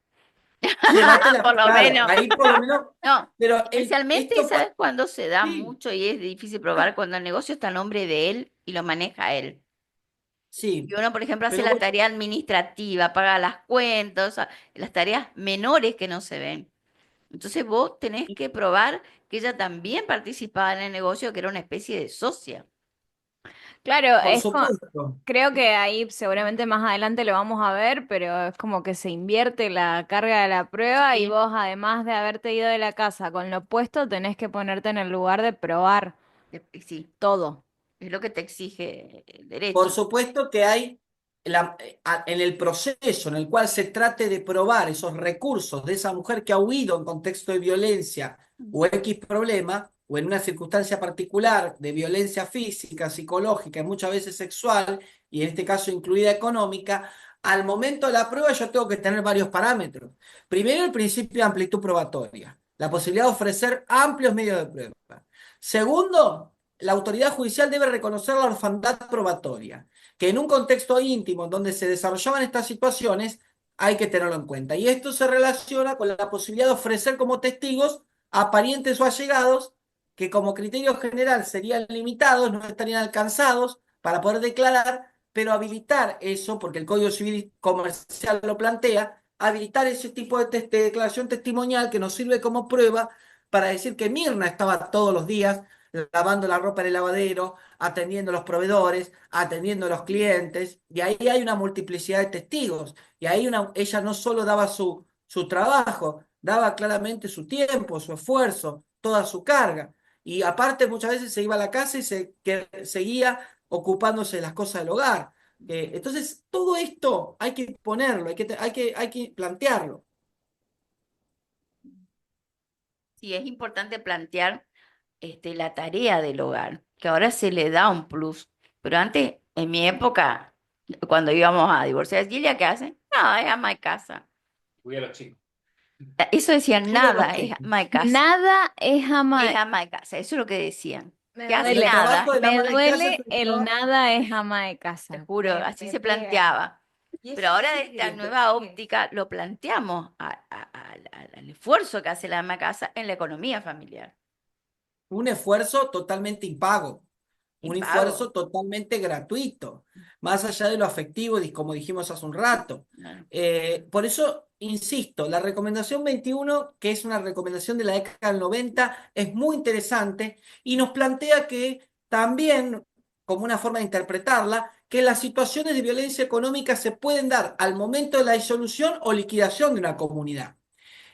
llévatela, Por lo claro, menos. ahí por lo menos, No, pero especialmente, esto, ¿sabes cuándo se da sí, mucho y es difícil probar? Cuando el negocio está a nombre de él y lo maneja él. Y sí, uno, por ejemplo, hace pero la bueno, tarea administrativa, paga las cuentas, o sea, las tareas menores que no se ven. Entonces vos tenés que probar que ella también participaba en el negocio, que era una especie de socia. Claro, por supuesto. creo que ahí seguramente más adelante lo vamos a ver, pero es como que se invierte la carga de la prueba y Sí. vos, además de haberte ido de la casa con lo opuesto, tenés que ponerte en el lugar de probar Sí, todo. es lo que te exige el Por derecho. supuesto que hay en el proceso en el cual se trate de probar esos recursos de esa mujer que ha huido en contexto de violencia o X problema, o en una circunstancia particular de violencia física, psicológica y muchas veces sexual, y en este caso incluida económica, al momento de la prueba yo tengo que tener varios parámetros. Primero, el principio de amplitud probatoria, la posibilidad de ofrecer amplios medios de prueba. Segundo, la autoridad judicial debe reconocer la orfandad probatoria, que en un contexto íntimo en donde se desarrollaban estas situaciones hay que tenerlo en cuenta. Y esto se relaciona con la posibilidad de ofrecer como testigos a parientes o allegados que como criterio general serían limitados, no estarían alcanzados para poder declarar, pero habilitar eso, porque el Código Civil Comercial lo plantea, habilitar ese tipo de declaración testimonial que nos sirve como prueba para decir que Mirna estaba todos los días lavando la ropa en el lavadero, atendiendo a los proveedores, atendiendo a los clientes, y ahí hay una multiplicidad de testigos, y ahí ella no solo daba su trabajo, daba claramente su tiempo, su esfuerzo, toda su carga, y aparte muchas veces se iba a la casa y seguía ocupándose de las cosas del hogar. Entonces, todo esto hay que ponerlo, hay que plantearlo. Sí, es importante plantear la tarea del hogar, que ahora se le da un plus, pero antes, en mi época, cuando íbamos a divorciar, ¿Gilia qué hace? No, es ama de casa. Cuida a los chicos. Eso decían, Cuida a los nada, es peques. ama de casa. Nada es ama. Es ama de casa, eso es lo que decían. Me ¿Qué hace? El duele, trabajo Nada, del me ama de casa es duele un el trabajo. nada es ama de te casa. juro, así se planteaba. Pero ahora de esta nueva óptica lo planteamos al esfuerzo que hace la ama de casa en la economía familiar. Un esfuerzo totalmente impago, un Impago. esfuerzo totalmente gratuito, más allá de lo afectivo, como dijimos hace un rato. Claro. Por eso, insisto, la recomendación 21, que es una recomendación de la década del 90, es muy interesante y nos plantea que también, como una forma de interpretarla, que las situaciones de violencia económica se pueden dar al momento de la disolución o liquidación de una comunidad.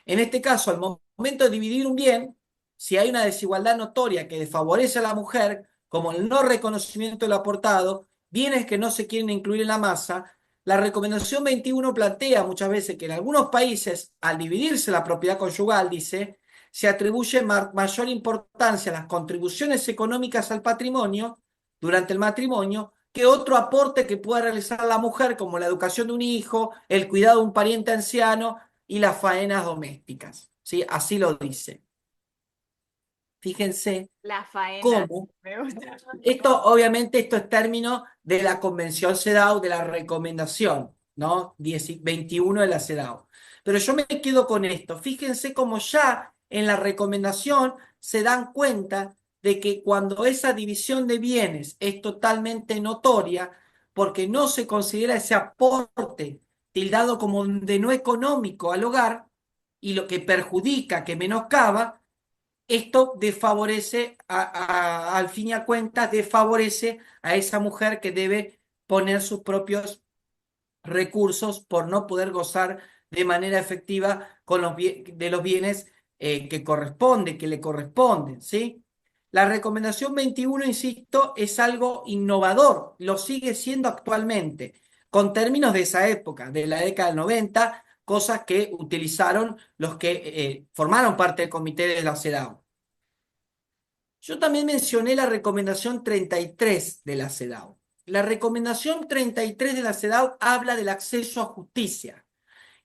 En este caso, al momento de dividir un bien, si hay una desigualdad notoria que desfavorece a la mujer, como el no reconocimiento del aportado, bienes que no se quieren incluir en la masa, la recomendación 21 plantea muchas veces que en algunos países, al dividirse la propiedad conyugal, dice, se atribuye mayor importancia a las contribuciones económicas al patrimonio durante el matrimonio que otro aporte que pueda realizar la mujer, como la educación de un hijo, el cuidado de un pariente anciano y las faenas domésticas. ¿Sí? Así lo dice. Fíjense La faena. cómo Me gusta. esto, obviamente, esto es término de la Convención CEDAW, de la recomendación, ¿no? 21 de la CEDAW. Pero yo me quedo con esto. Fíjense cómo ya en la recomendación se dan cuenta de que cuando esa división de bienes es totalmente notoria, porque no se considera ese aporte tildado como de no económico al hogar, y lo que perjudica, que menoscaba, esto desfavorece, al fin y a cuentas, desfavorece a esa mujer que debe poner sus propios recursos por no poder gozar de manera efectiva de los bienes que le corresponden, ¿sí? La recomendación 21, insisto, es algo innovador, lo sigue siendo actualmente, con términos de esa época, de la década del 90, cosas que utilizaron los que formaron parte del comité de la CEDAW. Yo también mencioné la recomendación 33 de la CEDAW. La recomendación 33 de la CEDAW habla del acceso a justicia.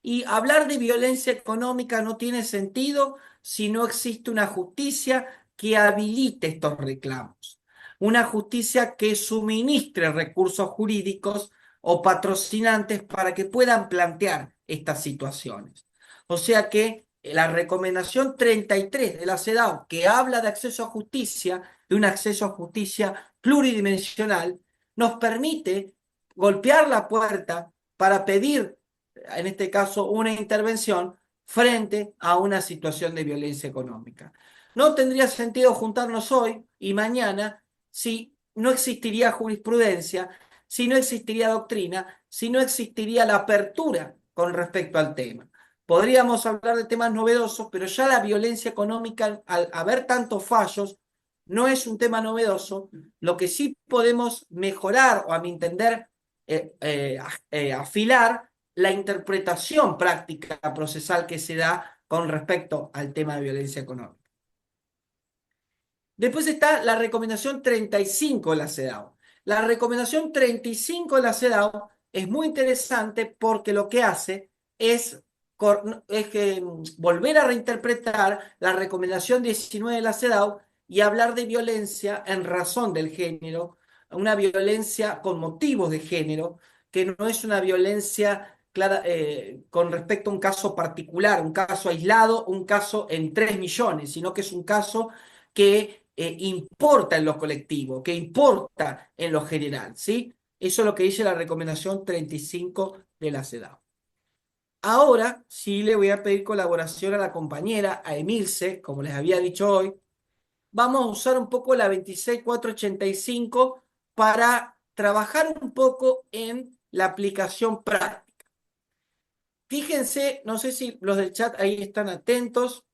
Y hablar de violencia económica no tiene sentido si no existe una justicia que habilite estos reclamos. Una justicia que suministre recursos jurídicos o patrocinantes para que puedan plantear estas situaciones. O sea que la recomendación 33 de la CEDAW, que habla de acceso a justicia, de un acceso a justicia pluridimensional, nos permite golpear la puerta para pedir, en este caso, una intervención frente a una situación de violencia económica. No tendría sentido juntarnos hoy y mañana si no existiría jurisprudencia, si no existiría doctrina, si no existiría la apertura con respecto al tema. Podríamos hablar de temas novedosos, pero ya la violencia económica, al haber tantos fallos, no es un tema novedoso. Lo que sí podemos mejorar, o a mi entender, afilar la interpretación práctica procesal que se da con respecto al tema de violencia económica. Después está la recomendación 35 de la CEDAW. La recomendación 35 de la CEDAW es muy interesante porque lo que hace es volver a reinterpretar la recomendación 19 de la CEDAW y hablar de violencia en razón del género, una violencia con motivos de género, que no es una violencia clara, con respecto a un caso particular, un caso aislado, un caso en 3 millones, sino que es un caso que importa en lo colectivo, que importa en lo general, ¿sí? Eso es lo que dice la recomendación 35 de la CEDAW. Ahora sí le voy a pedir colaboración a la compañera, a Emilce, como les había dicho hoy. Vamos a usar un poco la 26485 para trabajar un poco en la aplicación práctica. Fíjense, no sé si los del chat ahí están atentos.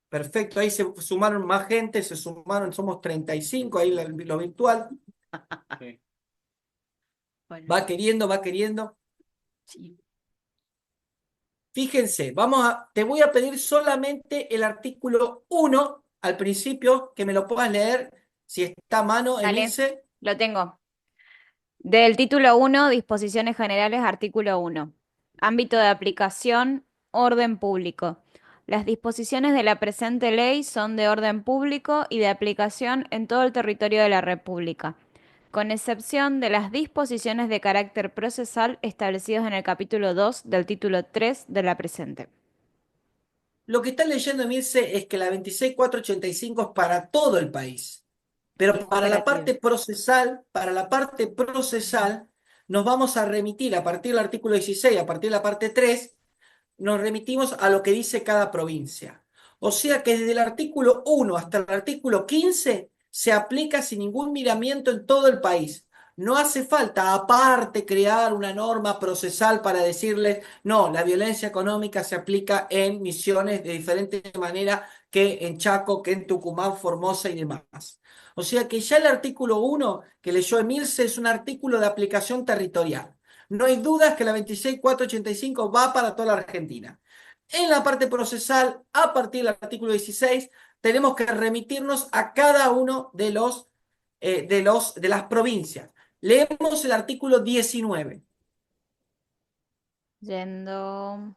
Perfecto, ahí se sumaron más gente, se sumaron, somos 35, ahí lo virtual. Sí. Bueno, Va queriendo, va queriendo. sí. Fíjense, te voy a pedir solamente el artículo 1 al principio, que me lo puedas leer, si está a mano, Dale, Emilce. lo tengo. Del título 1, Disposiciones Generales, artículo 1. Ámbito de aplicación, orden público. Las disposiciones de la presente ley son de orden público y de aplicación en todo el territorio de la República, con excepción de las disposiciones de carácter procesal establecidas en el capítulo 2 del título 3 de la presente. Lo que está leyendo, Emilce, es que la 26485 es para todo el país. Pero Es para la operativa. parte procesal, nos vamos a remitir a partir del artículo 16, a partir de la parte 3, nos remitimos a lo que dice cada provincia. O sea que desde el artículo 1 hasta el artículo 15 se aplica sin ningún miramiento en todo el país. No hace falta aparte crear una norma procesal para decirles, no, la violencia económica se aplica en Misiones de diferente manera que en Chaco, que en Tucumán, Formosa y demás. O sea que ya el artículo 1 que leyó Emilce es un artículo de aplicación territorial. No hay dudas que la 26485 va para toda la Argentina. En la parte procesal, a partir del artículo 16, tenemos que remitirnos a cada uno de las provincias. Leemos el artículo 19. Yendo.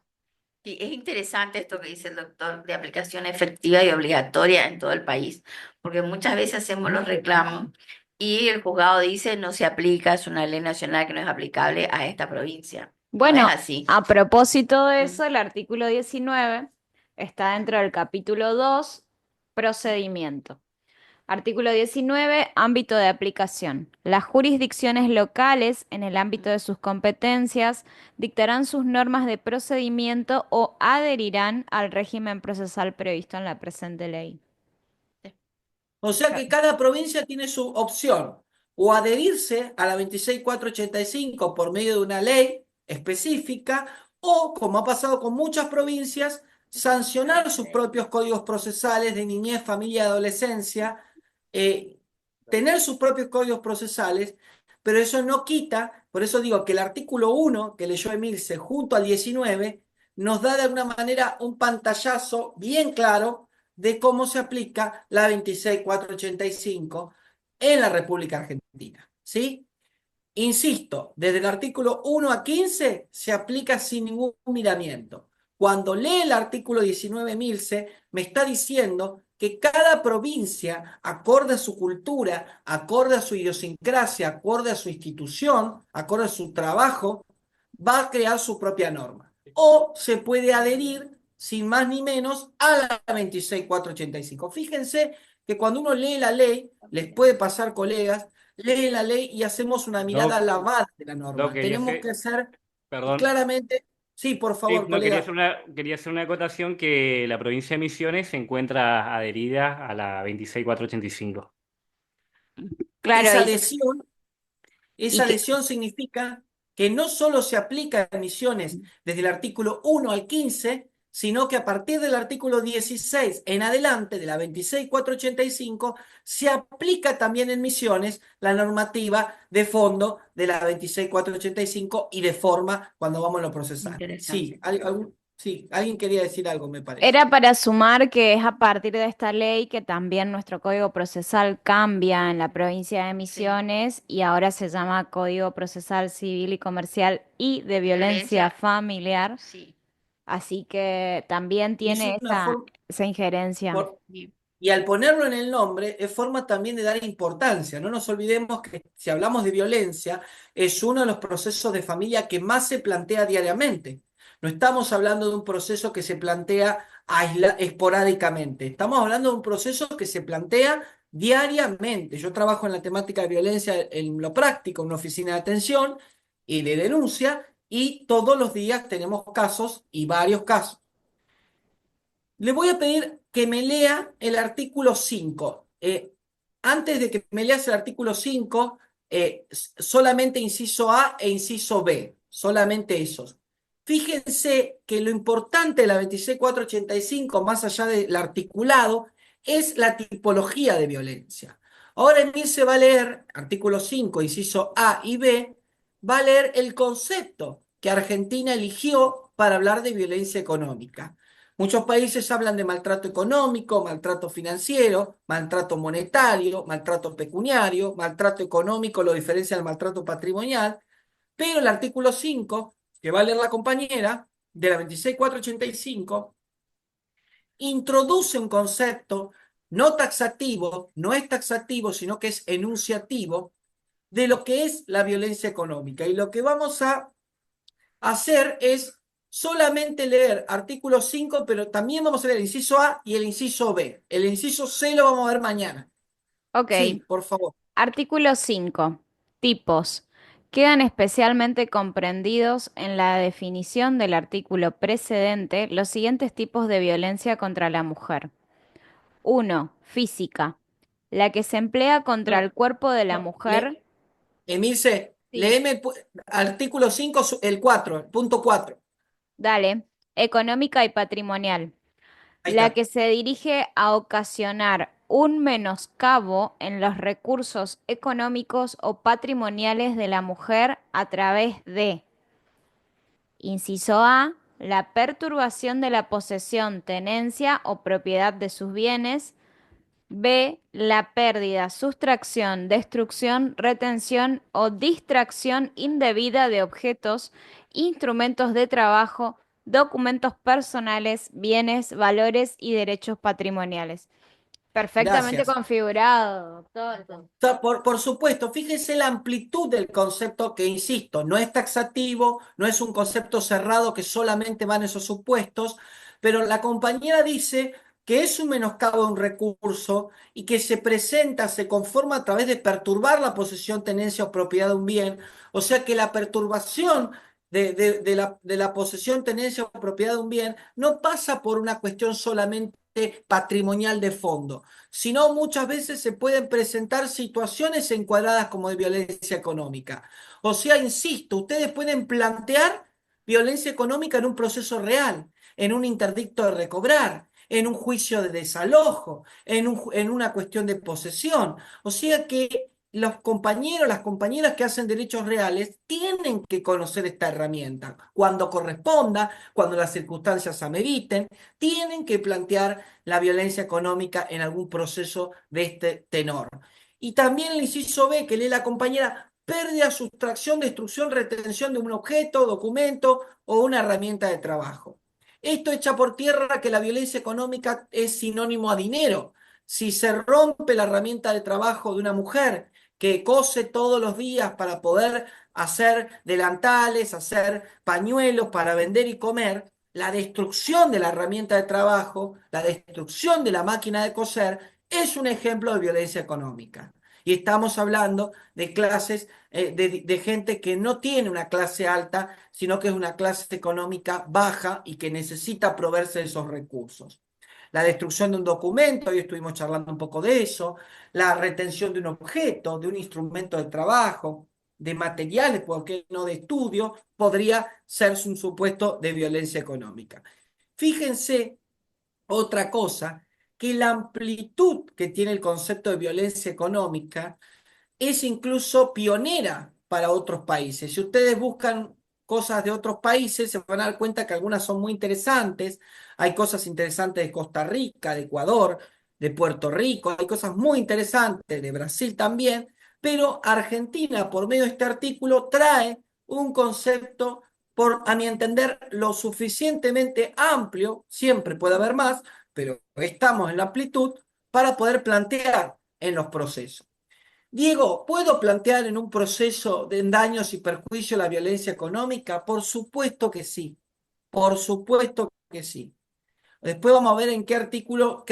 Sí, es interesante esto que dice el doctor de aplicación efectiva y obligatoria en todo el país, porque muchas veces hacemos los reclamos y el juzgado dice no se aplica, es una ley nacional que no es aplicable a esta provincia. No es Bueno, así. a propósito de Mm. eso, el artículo 19 está dentro del capítulo 2, procedimiento. Artículo 19, ámbito de aplicación. Las jurisdicciones locales, en el ámbito de sus competencias, dictarán sus normas de procedimiento o adherirán al régimen procesal previsto en la presente ley. O sea que cada provincia tiene su opción, o adherirse a la 26485 por medio de una ley específica, o, como ha pasado con muchas provincias, sancionar sus propios códigos procesales de niñez, familia y adolescencia, eh, tener sus propios códigos procesales, pero eso no quita, por eso digo que el artículo 1 que leyó Emilce junto al 19 nos da de alguna manera un pantallazo bien claro de cómo se aplica la 26485 en la República Argentina. ¿Sí? Insisto, desde el artículo 1 a 15 se aplica sin ningún miramiento. Cuando lee el artículo 19 Milce, me está diciendo que cada provincia, acorde a su cultura, acorde a su idiosincrasia, acorde a su institución, acorde a su trabajo, va a crear su propia norma. O se puede adherir, sin más ni menos, a la 26485. Fíjense que cuando uno lee la ley, les puede pasar, colegas, lee la ley y hacemos una mirada No, lavada de la no norma. quería Tenemos que hacer, hacer perdón. claramente, sí, por Sí, favor, no, colega. quería hacer una acotación que la provincia de Misiones se encuentra adherida a la 26485. Claro, Esa y, adhesión, y esa que, adhesión significa que no solo se aplica a emisiones desde el artículo 1 al 15, sino que a partir del artículo 16 en adelante de la 26485 se aplica también en misiones la normativa de fondo de la 26485 y de forma cuando vamos a lo procesal. Sí, Interesante. sí, alguien quería decir algo, me parece. era para sumar que es a partir de esta ley que también nuestro código procesal cambia en la provincia de Sí. Misiones y ahora se llama Código Procesal Civil y Comercial y de Violencia Violencia, Familiar. sí. Así que también Y es tiene una esa, forma, esa injerencia. Sí. y al ponerlo en el nombre, es forma también de dar importancia. No nos olvidemos que si hablamos de violencia, es uno de los procesos de familia que más se plantea diariamente. No estamos hablando de un proceso que se plantea esporádicamente. Estamos hablando de un proceso que se plantea diariamente. Yo trabajo en la temática de violencia en lo práctico, en una oficina de atención y de denuncia, y todos los días tenemos casos y varios casos. Le voy a pedir que me lea el artículo 5. Antes de que me leas el artículo 5, solamente inciso A e inciso B, solamente esos. Fíjense que lo importante de la 26485, más allá del articulado, es la tipología de violencia. Ahora Emil se va a leer, artículo 5, inciso A y B, va a leer el concepto que Argentina eligió para hablar de violencia económica. Muchos países hablan de maltrato económico, maltrato financiero, maltrato monetario, maltrato pecuniario, maltrato económico, lo diferencia del maltrato patrimonial, pero el artículo 5, que va a leer la compañera, de la 26485, introduce un concepto no taxativo, no es taxativo, sino que es enunciativo de lo que es la violencia económica. Y lo que vamos a hacer es solamente leer artículo 5, pero también vamos a leer el inciso A y el inciso B. El inciso C lo vamos a ver mañana. Ok. Sí, por favor. Artículo 5. Tipos. Quedan especialmente comprendidos en la definición del artículo precedente los siguientes tipos de violencia contra la mujer. 1. Física. La que se emplea contra No, el cuerpo de la no, mujer. Emilce, Sí. léeme artículo 5, el 4, el punto 4. Dale. Económica y patrimonial. Ahí La está. que se dirige a ocasionar un menoscabo en los recursos económicos o patrimoniales de la mujer a través de, inciso A, la perturbación de la posesión, tenencia o propiedad de sus bienes; B, la pérdida, sustracción, destrucción, retención o distracción indebida de objetos, instrumentos de trabajo, documentos personales, bienes, valores y derechos patrimoniales. Perfectamente Gracias. configurado, doctor. Por supuesto, fíjese la amplitud del concepto que, insisto, no es taxativo, no es un concepto cerrado que solamente va en esos supuestos, pero la compañera dice que es un menoscabo de un recurso y que se presenta, se conforma a través de perturbar la posesión, tenencia o propiedad de un bien. O sea que la perturbación de la posesión, tenencia o propiedad de un bien no pasa por una cuestión solamente patrimonial de fondo, sino muchas veces se pueden presentar situaciones encuadradas como de violencia económica. O sea, insisto, ustedes pueden plantear violencia económica en un proceso real, en un interdicto de recobrar, en un juicio de desalojo, en una cuestión de posesión. O sea que los compañeros, las compañeras que hacen derechos reales tienen que conocer esta herramienta. Cuando corresponda, cuando las circunstancias ameriten, tienen que plantear la violencia económica en algún proceso de este tenor. Y también el inciso B, que lee la compañera, pérdida, sustracción, destrucción, retención de un objeto, documento o una herramienta de trabajo. Esto echa por tierra que la violencia económica es sinónimo a dinero. Si se rompe la herramienta de trabajo de una mujer que cose todos los días para poder hacer delantales, hacer pañuelos para vender y comer, la destrucción de la herramienta de trabajo, la destrucción de la máquina de coser, es un ejemplo de violencia económica. Y estamos hablando de clases, de gente que no tiene una clase alta, sino que es una clase económica baja y que necesita proveerse de esos recursos. La destrucción de un documento, hoy estuvimos charlando un poco de eso, la retención de un objeto, de un instrumento de trabajo, de materiales, porque no de estudio, podría ser un supuesto de violencia económica. Fíjense otra cosa, que la amplitud que tiene el concepto de violencia económica es incluso pionera para otros países. Si ustedes buscan cosas de otros países, se van a dar cuenta que algunas son muy interesantes. Hay cosas interesantes de Costa Rica, de Ecuador, de Puerto Rico, hay cosas muy interesantes de Brasil también, pero Argentina, por medio de este artículo, trae un concepto, a mi entender, lo suficientemente amplio, siempre puede haber más, pero estamos en la amplitud para poder plantear en los procesos. Diego, ¿puedo plantear en un proceso de daños y perjuicios la violencia económica? Por supuesto que sí, por supuesto que sí. Después vamos a ver en qué artículo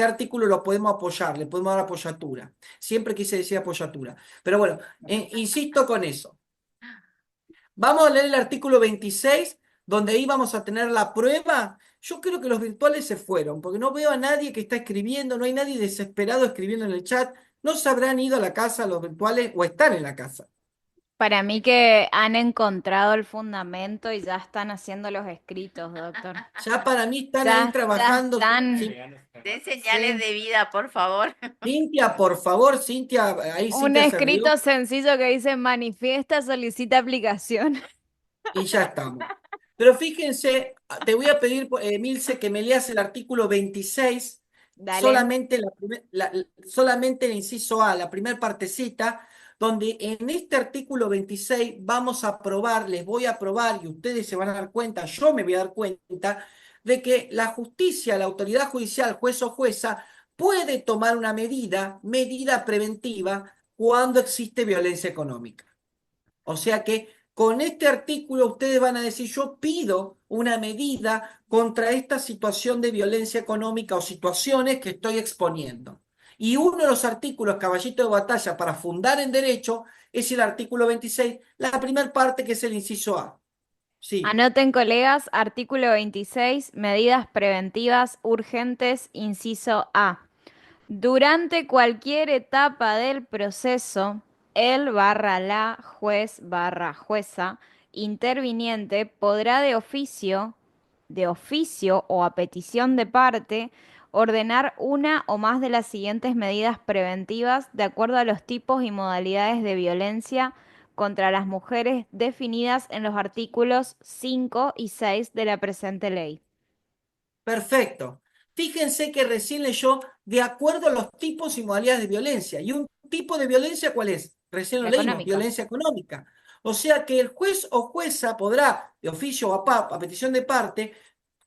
lo podemos apoyar, le podemos dar apoyatura. Siempre quise decir apoyatura. Pero bueno, insisto con eso. Vamos a leer el artículo 26, donde ahí vamos a tener la prueba. Yo creo que los virtuales se fueron, porque no veo a nadie que está escribiendo, no hay nadie desesperado escribiendo en el chat. ¿No se habrán ido a la casa los virtuales o están en la casa? Para mí que han encontrado el fundamento y ya están haciendo los escritos, doctor. Ya para mí están ahí Ya trabajando. están. Den señales Sí. de vida, por favor. Cintia, por favor, Cintia, ahí Un Cintia se rió escrito sencillo que dice manifiesta, solicita aplicación. y ya estamos. Pero fíjense, te voy a pedir, Milce, que me leas el artículo 26, Dale. solamente el inciso A, la primera partecita, donde en este artículo 26 vamos a probar, les voy a probar, y ustedes se van a dar cuenta, yo me voy a dar cuenta, de que la justicia, la autoridad judicial, juez o jueza, puede tomar una medida preventiva, cuando existe violencia económica. O sea que con este artículo ustedes van a decir, yo pido una medida contra esta situación de violencia económica o situaciones que estoy exponiendo. Y uno de los artículos, caballito de batalla, para fundar en derecho, es el artículo 26, la primera parte, que es el inciso A. Sí, Anoten, colegas, artículo 26, medidas preventivas urgentes, inciso A. Durante cualquier etapa del proceso, el barra la juez barra jueza interviniente podrá de oficio o a petición de parte, ordenar una o más de las siguientes medidas preventivas de acuerdo a los tipos y modalidades de violencia contra las mujeres definidas en los artículos 5 y 6 de la presente ley. perfecto. Fíjense que recién leyó de acuerdo a los tipos y modalidades de violencia. ¿Y un tipo de violencia cuál es? Recién lo La leímos, económica. violencia económica. O sea que el juez o jueza podrá, de oficio o a petición de parte,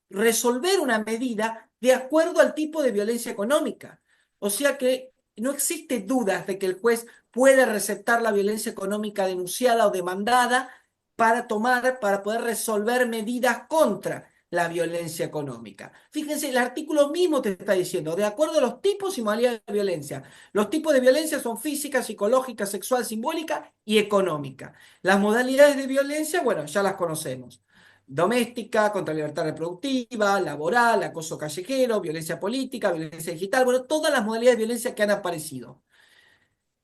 resolver una medida de acuerdo al tipo de violencia económica. O sea que no existe dudas de que el juez puede receptar la violencia económica denunciada o demandada para poder resolver medidas contra la violencia económica. Fíjense, el artículo mismo te está diciendo, de acuerdo a los tipos y modalidades de violencia. Los tipos de violencia son física, psicológica, sexual, simbólica y económica. Las modalidades de violencia, bueno, ya las conocemos: doméstica, contra la libertad reproductiva, laboral, acoso callejero, violencia política, violencia digital, bueno, todas las modalidades de violencia que han aparecido.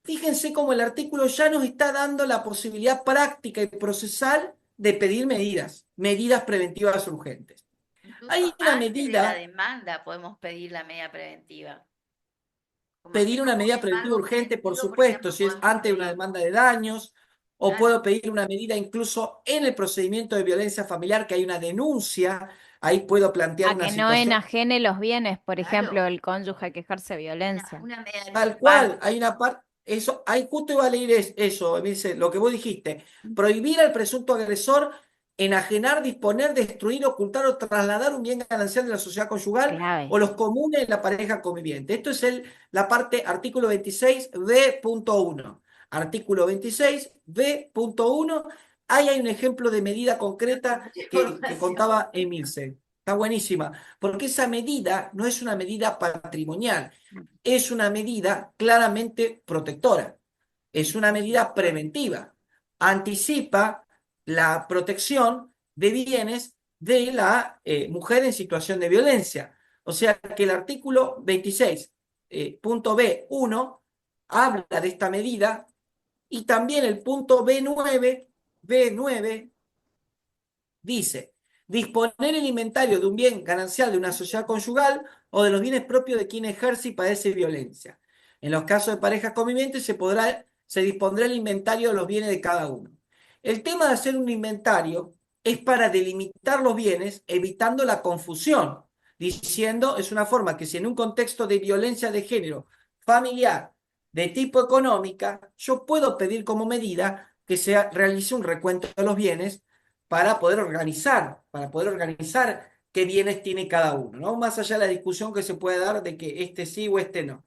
Fíjense cómo el artículo ya nos está dando la posibilidad práctica y procesal de pedir medidas preventivas urgentes. Incluso Hay una antes de la medida, demanda podemos pedir la medida preventiva. Como pedir hacemos una un medida preventiva embargo urgente, por preventivo, por supuesto, ejemplo, si es podemos ante una pedir. demanda de daños, o Claro, puedo pedir una medida incluso en el procedimiento de violencia familiar, que hay una denuncia, ahí puedo plantear A una que no situación. enajene los bienes, por ejemplo, claro. el cónyuge que ejerce violencia. Una medida de Tal resguardo. cual, hay una parte, eso, ahí justo iba a leer eso, me dice, lo que vos dijiste: prohibir al presunto agresor enajenar, disponer, destruir, ocultar o trasladar un bien ganancial de la sociedad conyugal o Clave. los comunes de la pareja conviviente. Esto es la parte artículo 26 B.1. Artículo 26 B.1. Ahí hay un ejemplo de medida concreta Mucha que información. contaba Emilce. Está buenísima, porque esa medida no es una medida patrimonial, es una medida claramente protectora, es una medida preventiva, anticipa la protección de bienes de la mujer en situación de violencia. O sea que el artículo 26, punto B1, habla de esta medida, y también el punto B9 dice: disponer el inventario de un bien ganancial de una sociedad conyugal o de los bienes propios de quien ejerce y padece violencia. En los casos de parejas convivientes se dispondrá el inventario de los bienes de cada uno. El tema de hacer un inventario es para delimitar los bienes, evitando la confusión, diciendo, es una forma que si en un contexto de violencia de género familiar de tipo económica, yo puedo pedir como medida que se realice un recuento de los bienes para poder organizar qué bienes tiene cada uno, ¿no? Más allá de la discusión que se puede dar de que este sí o este no.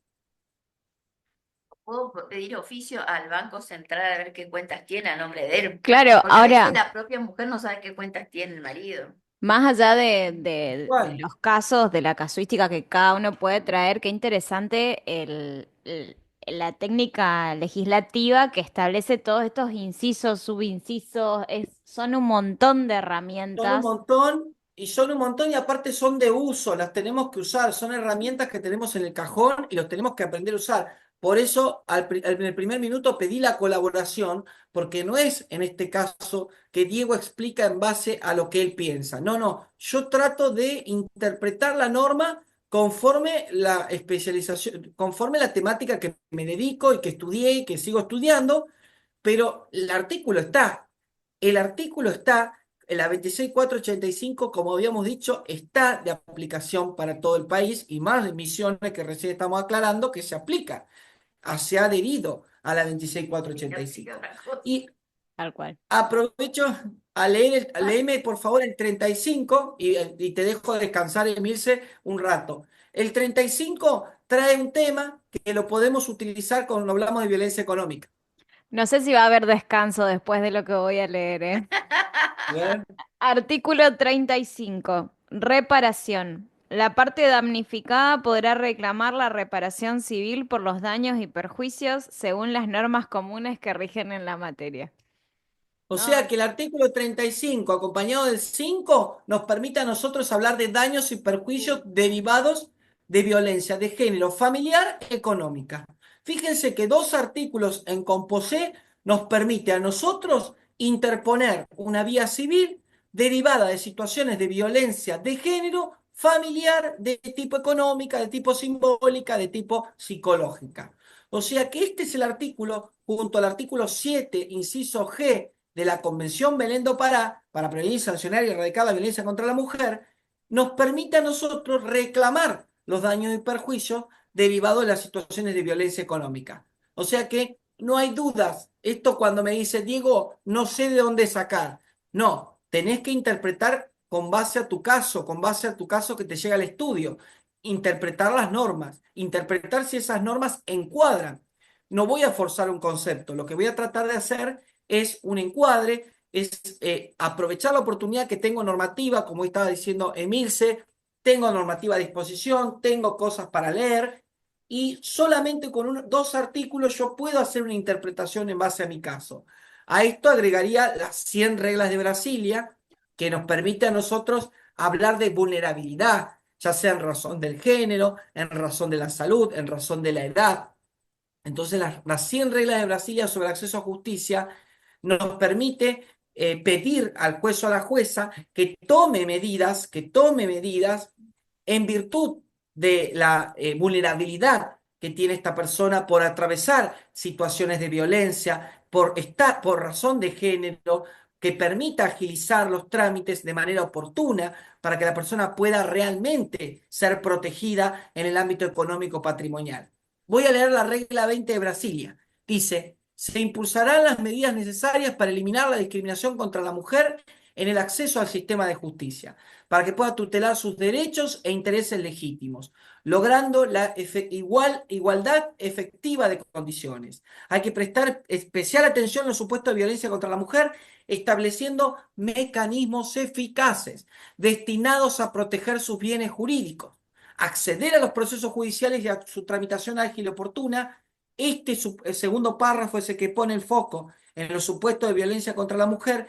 Puedo pedir oficio al Banco Central a ver qué cuentas tiene a nombre de él. Claro, Porque a veces ahora, la propia mujer no sabe qué cuentas tiene el marido. más allá de ¿Cuál? los casos, de la casuística que cada uno puede traer, qué interesante la técnica legislativa que establece todos estos incisos, subincisos, son un montón de Son un herramientas. montón, y son un montón, y aparte son de uso, las tenemos que usar, son herramientas que tenemos en el cajón y los tenemos que aprender a usar. Por eso, en el primer minuto pedí la colaboración, porque no es en este caso que Diego explica en base a lo que él piensa. No, no, yo trato de interpretar la norma conforme la especialización, conforme la temática que me dedico y que estudié y que sigo estudiando, pero el artículo está. la 26485, como habíamos dicho, está de aplicación para todo el país y más de Misiones que recién estamos aclarando que se aplica, se ha adherido a la 26485. Y Tal cual. aprovecho a leer, léeme por favor el 35 y te dejo descansar, Emilce, un rato. El 35 trae un tema que lo podemos utilizar cuando hablamos de violencia económica. No sé si va a haber descanso después de lo que voy a leer, ¿eh? Bien. Artículo 35. Reparación. La parte damnificada podrá reclamar la reparación civil por los daños y perjuicios según las normas comunes que rigen en la materia. O No, sea que el artículo 35, acompañado del 5, nos permite a nosotros hablar de daños y perjuicios derivados de violencia de género familiar y económica. Fíjense que dos artículos en composé nos permite a nosotros interponer una vía civil derivada de situaciones de violencia de género familiar, de tipo económica, de tipo simbólica, de tipo psicológica. O sea que este es el artículo, junto al artículo 7, inciso G, de la Convención Belén do Pará para prevenir, sancionar y erradicar la violencia contra la mujer, nos permite a nosotros reclamar los daños y perjuicios derivados de las situaciones de violencia económica. O sea que no hay dudas. Esto cuando me dice, Diego, no sé de dónde sacar. No, tenés que interpretar con base a tu caso, con base a tu caso que te llega al estudio. Interpretar las normas, interpretar si esas normas encuadran. No voy a forzar un concepto, lo que voy a tratar de hacer es un encuadre, es aprovechar la oportunidad que tengo normativa, como estaba diciendo Emilce, tengo normativa a disposición, tengo cosas para leer, y solamente con dos artículos yo puedo hacer una interpretación en base a mi caso. A esto agregaría las 100 reglas de Brasilia, que nos permite a nosotros hablar de vulnerabilidad, ya sea en razón del género, en razón de la salud, en razón de la edad. Entonces, las 100 reglas de Brasilia sobre acceso a justicia nos permite pedir al juez o a la jueza que tome medidas en virtud de la vulnerabilidad que tiene esta persona por atravesar situaciones de violencia, por razón de género, que permita agilizar los trámites de manera oportuna para que la persona pueda realmente ser protegida en el ámbito económico patrimonial. Voy a leer la regla 20 de Brasilia. Dice, se impulsarán las medidas necesarias para eliminar la discriminación contra la mujer en el acceso al sistema de justicia, para que pueda tutelar sus derechos e intereses legítimos, logrando la igualdad efectiva de condiciones. Hay que prestar especial atención a los supuestos de violencia contra la mujer, estableciendo mecanismos eficaces destinados a proteger sus bienes jurídicos, acceder a los procesos judiciales y a su tramitación ágil y oportuna. El segundo párrafo es el que pone el foco en los supuestos de violencia contra la mujer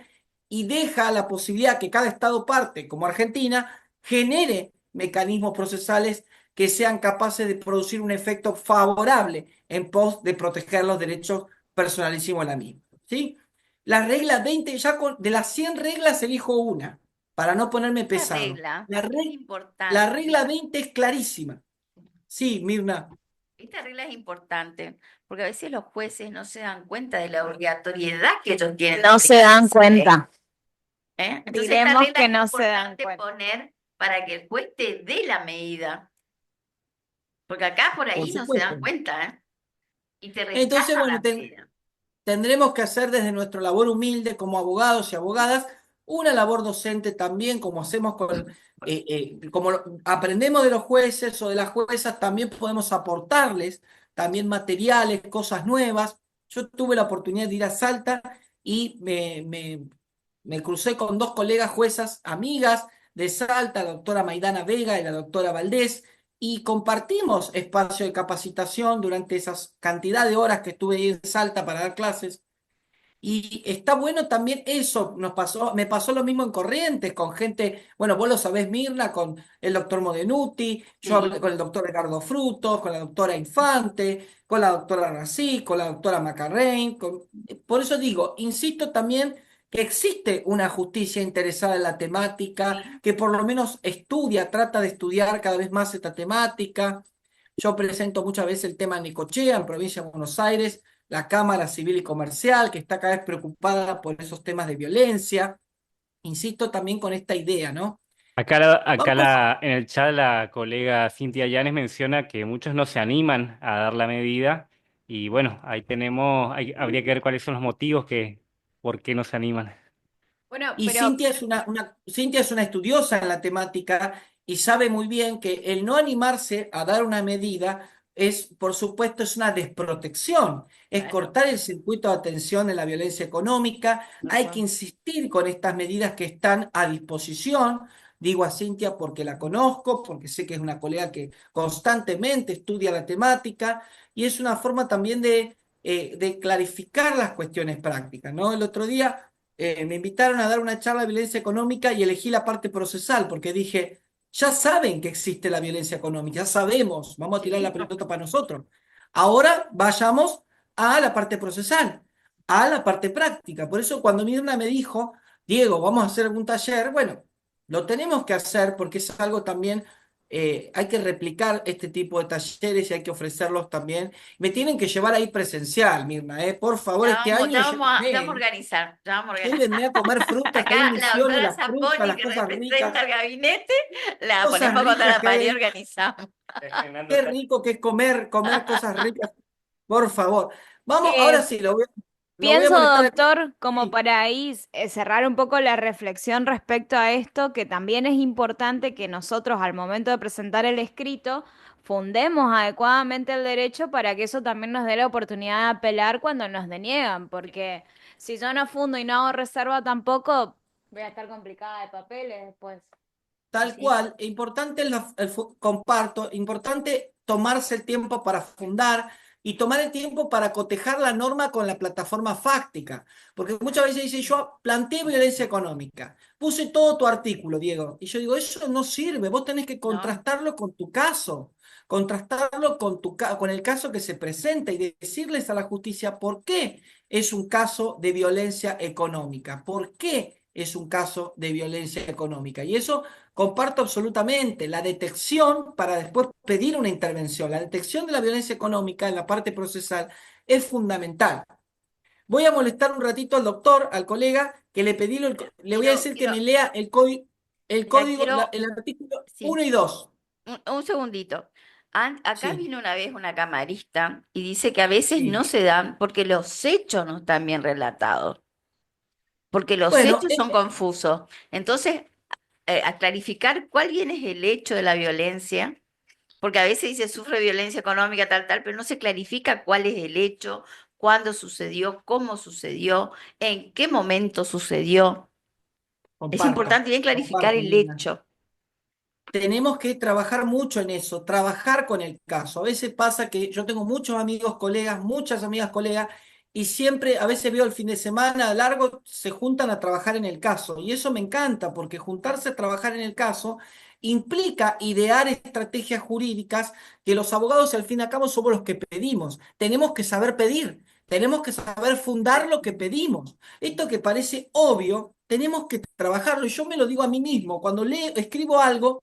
y deja la posibilidad que cada Estado parte, como Argentina, genere mecanismos procesales que sean capaces de producir un efecto favorable en pos de proteger los derechos personalísimos de la misma. ¿Sí? La regla 20, de las 100 reglas elijo una, para no ponerme Esta pesado. regla La, es la importante. regla 20 es clarísima. Sí, Mirna. Esta regla es importante porque a veces los jueces no se dan cuenta de la obligatoriedad que ellos tienen de no se dan aplicar esa ley. cuenta. Entonces, esta Diremos regla que es no se dan importante cuenta. poner para que el juez te dé la medida. Porque acá por Por ahí no se dan supuesto. cuenta, ¿eh? Y te Entonces, rechazan bueno, la medida. tendremos que hacer desde nuestra labor humilde como abogados y abogadas una labor docente también, como hacemos como aprendemos de los jueces o de las juezas, también podemos aportarles también materiales, cosas nuevas. Yo tuve la oportunidad de ir a Salta y me crucé con dos colegas juezas amigas de Salta, la doctora Maidana Vega y la doctora Valdés, y compartimos espacio de capacitación durante esas cantidad de horas que estuve ahí en Salta para dar clases. Y está bueno también eso, me pasó lo mismo en Corrientes, con gente, bueno, vos lo sabés, Mirna, con el doctor Modenuti, yo hablé Sí. con el doctor Ricardo Frutos, con la doctora Infante, con la doctora Rací, con la doctora Macarrein. Por eso digo, insisto también que existe una justicia interesada en la temática, Sí. que por lo menos estudia, trata de estudiar cada vez más esta temática. Yo presento muchas veces el tema en Necochea, en provincia de Buenos Aires, la Cámara Civil y Comercial, que está cada vez preocupada por esos temas de violencia. insisto también con esta idea, ¿no? Vamos, En el chat la colega Cintia Llanes menciona que muchos no se animan a dar la medida y bueno, ahí tenemos, habría que ver cuáles son los motivos por qué no se animan. Bueno, y pero Cintia es una estudiosa en la temática y sabe muy bien que el no animarse a dar una medida es, por supuesto, es una desprotección, es Claro, cortar el circuito de atención en la violencia económica. tal Hay que cual. insistir con estas medidas que están a disposición. Digo a Cintia porque la conozco, porque sé que es una colega que constantemente estudia la temática y es una forma también de clarificar las cuestiones prácticas, ¿no? El otro día me invitaron a dar una charla de violencia económica y elegí la parte procesal porque dije, ya saben que existe la violencia económica, ya sabemos, vamos a tirar la Sí. pelota para nosotros. Ahora vayamos a la parte procesal, a la parte práctica. Por eso cuando Mirna me dijo, Diego, vamos a hacer algún taller, bueno, lo tenemos que hacer porque es algo también, hay que replicar este tipo de talleres y hay que ofrecerlos también. Me tienen que llevar a ir presencial, Mirna, por favor, este año Ya vamos a llévenme. organizar, ya vamos a organizar. Llévenme a comer frutas, que hay Acá la misiones, doctora las frutas, Zaponi, las que cosas representa ricas, al gabinete, la cosas ponemos contra ricas la que hay pared y ahí. organizamos. Fernando Qué está- rico que es comer cosas ricas, por favor. Vamos, ahora eh, sí, lo voy a pienso, molestar aquí. doctor, como Sí, para ahí cerrar un poco la reflexión respecto a esto, que también es importante que nosotros al momento de presentar el escrito fundemos adecuadamente el derecho para que eso también nos dé la oportunidad de apelar cuando nos deniegan, porque si yo no fundo y no hago reserva tampoco, voy a estar complicada de papeles después. tal Sí, cual. Importante, comparto, importante tomarse el tiempo para fundar y tomar el tiempo para cotejar la norma con la plataforma fáctica. Porque muchas veces dice, yo planteé violencia económica, puse todo tu artículo, Diego, y yo digo, eso no sirve, vos tenés que ¿no? contrastarlo con tu caso, contrastarlo con el caso que se presenta y decirles a la justicia por qué es un caso de violencia económica, por qué es un caso de violencia económica. Y eso comparto absolutamente la detección para después pedir una intervención. La detección de la violencia económica en la parte procesal es fundamental. Voy a molestar un ratito al doctor, al colega, que le pedí, le voy a decir que me lea el Mira, código, quiero, el artículo sí, 1 y 2. un segundito. Acá Sí, vino una vez una camarista y dice que a veces no sí. se dan porque los hechos no están bien relatados, porque los Bueno, hechos son confusos. Entonces, a clarificar cuál bien es el hecho de la violencia, porque a veces dice sufre violencia económica, tal, tal, pero no se clarifica cuál es el hecho, cuándo sucedió, cómo sucedió, en qué momento sucedió. Es comparto, importante bien clarificar comparto, el Mirna. hecho. Tenemos que trabajar mucho en eso, trabajar con el caso. A veces pasa que yo tengo muchos amigos, colegas, muchas amigas, colegas, y siempre, a veces veo el fin de semana largo, se juntan a trabajar en el caso. Y eso me encanta, porque juntarse a trabajar en el caso implica idear estrategias jurídicas que los abogados, al fin y al cabo, somos los que pedimos. Tenemos que saber pedir, tenemos que saber fundar lo que pedimos. Esto que parece obvio, tenemos que trabajarlo. Y yo me lo digo a mí mismo, cuando leo, escribo algo,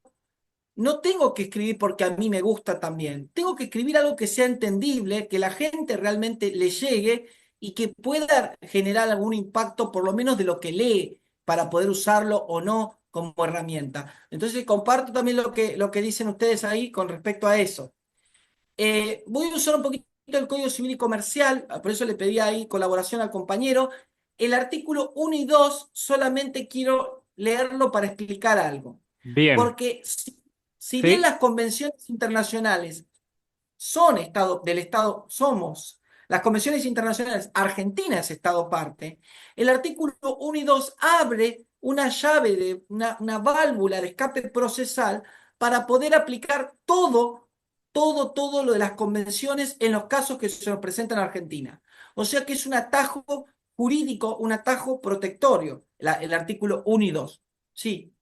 no tengo que escribir porque a mí me gusta también. Tengo que escribir algo que sea entendible, que la gente realmente le llegue y que pueda generar algún impacto, por lo menos de lo que lee, para poder usarlo o no como herramienta. Entonces, comparto también lo que dicen ustedes ahí con respecto a eso. Voy a usar un poquito el Código Civil y Comercial, por eso le pedí ahí colaboración al compañero. El artículo 1 y 2 solamente quiero leerlo para explicar algo. Bien, Porque si bien sí. las convenciones internacionales son Estado del Estado, somos las convenciones internacionales, Argentina es Estado parte, el artículo 1 y 2 abre una llave, una válvula de escape procesal para poder aplicar todo lo de las convenciones en los casos que se nos presentan en Argentina. O sea que es un atajo jurídico, un atajo protectorio, el artículo 1 y 2. Sí,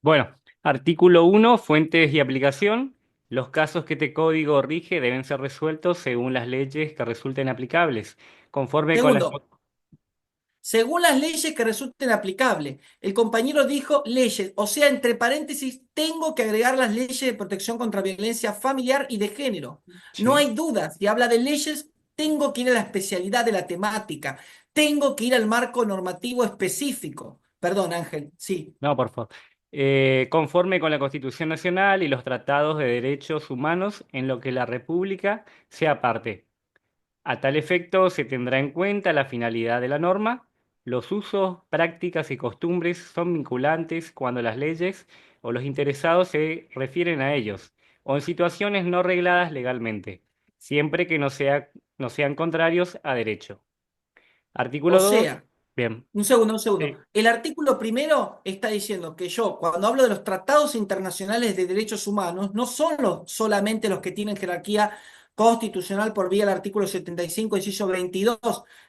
Bueno, artículo 1, fuentes y aplicación. Los casos que este código rige deben ser resueltos según las leyes que resulten aplicables, conforme con las... segundo, según las leyes que resulten aplicables. El compañero dijo leyes, o sea, entre paréntesis, tengo que agregar las leyes de protección contra violencia familiar y de género. No Sí. hay dudas, si habla de leyes, tengo que ir a la especialidad de la temática, tengo que ir al marco normativo específico. Perdón, Ángel, sí. No, por favor. Conforme con la Constitución Nacional y los tratados de derechos humanos en lo que la República sea parte. A tal efecto, se tendrá en cuenta la finalidad de la norma. Los usos, prácticas y costumbres son vinculantes cuando las leyes o los interesados se refieren a ellos, o en situaciones no regladas legalmente, siempre que no sean contrarios a derecho. O Artículo 2. sea, Bien. un segundo, un segundo. Sí. El artículo primero está diciendo que yo, cuando hablo de los tratados internacionales de derechos humanos, no son solamente los que tienen jerarquía constitucional por vía del artículo 75, inciso 22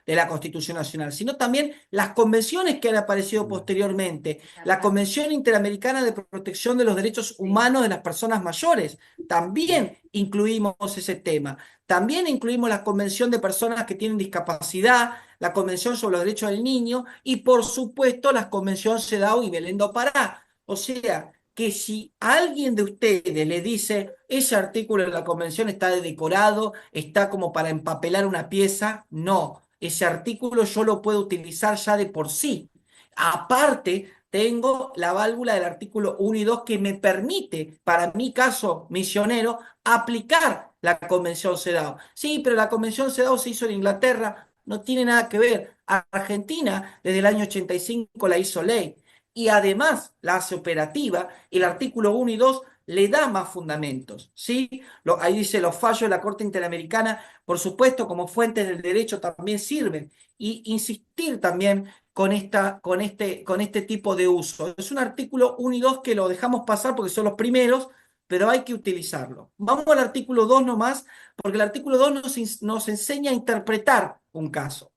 de la Constitución Nacional, sino también las convenciones que han aparecido posteriormente. La Convención Interamericana de Protección de los Derechos Humanos de las Personas Mayores, también incluimos ese tema. También incluimos la Convención de Personas que tienen discapacidad, la Convención sobre los Derechos del Niño y, por supuesto, la Convención CEDAW y Belén do Pará. O sea, que si alguien de ustedes le dice ese artículo de la Convención está decorado, está como para empapelar una pieza, no. Ese artículo yo lo puedo utilizar ya de por sí. Aparte, tengo la válvula del artículo 1 y 2 que me permite, para mi caso misionero, aplicar la Convención CEDAW. Sí, pero la Convención CEDAW se hizo en Inglaterra, no tiene nada que ver. Argentina desde el año 85 la hizo ley y además la hace operativa. El artículo 1 y 2 le da más fundamentos, ¿sí? Ahí dice los fallos de la Corte Interamericana, por supuesto, como fuentes del derecho también sirven. Y insistir también con este tipo de uso. Es un artículo 1 y 2 que lo dejamos pasar porque son los primeros, pero hay que utilizarlo. Vamos al artículo 2 nomás, porque el artículo 2 nos enseña a interpretar un caso.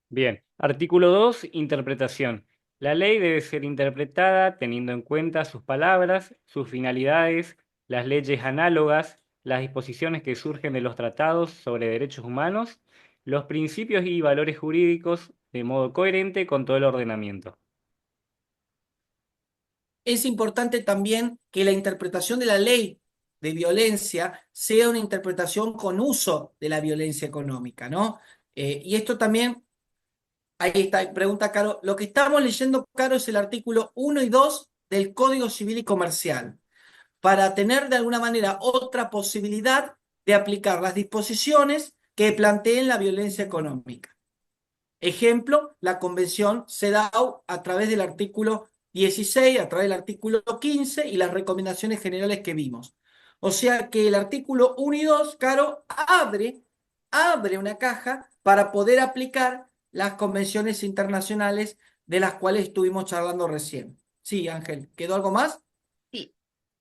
Bien. Artículo 2. Interpretación. La ley debe ser interpretada teniendo en cuenta sus palabras, sus finalidades, las leyes análogas, las disposiciones que surgen de los tratados sobre derechos humanos, los principios y valores jurídicos, de modo coherente con todo el ordenamiento. Es importante también que la interpretación de la ley de violencia sea una interpretación con uso de la violencia económica, ¿no? Y esto también, ahí está, pregunta Caro, lo que estamos leyendo, Caro, es el artículo 1 y 2 del Código Civil y Comercial, para tener de alguna manera otra posibilidad de aplicar las disposiciones que planteen la violencia económica. Ejemplo, la Convención CEDAW a través del artículo 16, a través del artículo 15 y las recomendaciones generales que vimos. O sea que el artículo 1 y 2, Caro, abre una caja para poder aplicar las convenciones internacionales de las cuales estuvimos charlando recién. Sí, Ángel, ¿quedó algo más? Sí,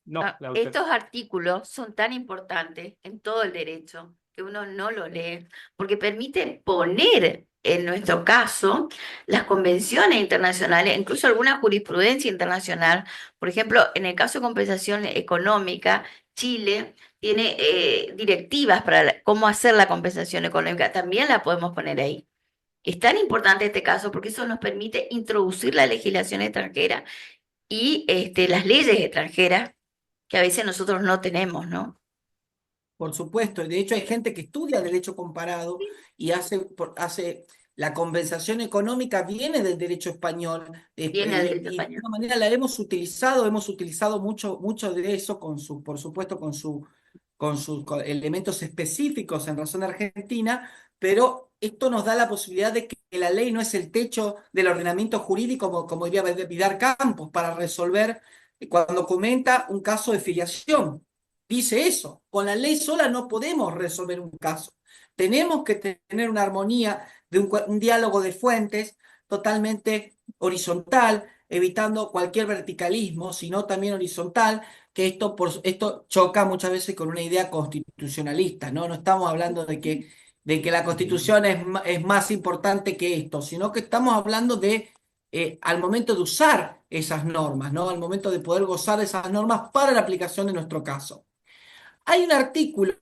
No, la autora. estos artículos son tan importantes en todo el derecho que uno no lo lee, porque permiten poner, en nuestro caso, las convenciones internacionales, incluso alguna jurisprudencia internacional. Por ejemplo, en el caso de compensación económica, Chile tiene directivas para cómo hacer la compensación económica, también la podemos poner ahí. Es tan importante este caso porque eso nos permite introducir la legislación extranjera y las leyes extranjeras que a veces nosotros no tenemos, ¿no? Por supuesto, de hecho hay gente que estudia derecho comparado y hace la compensación económica viene del derecho español Viene del derecho y de español. alguna manera la hemos utilizado mucho, mucho de eso por supuesto, con elementos específicos en razón de Argentina, pero esto nos da la posibilidad de que la ley no es el techo del ordenamiento jurídico, como diría Vidal Campos, para resolver cuando comenta un caso de filiación. Dice eso, con la ley sola no podemos resolver un caso. Tenemos que tener una armonía de un diálogo de fuentes totalmente horizontal, evitando cualquier verticalismo, sino también horizontal, que esto choca muchas veces con una idea constitucionalista, ¿no? No estamos hablando de que la Constitución es más importante que esto, sino que estamos hablando de al momento de usar esas normas, ¿no? Al momento de poder gozar de esas normas para la aplicación de nuestro caso. Hay un artículo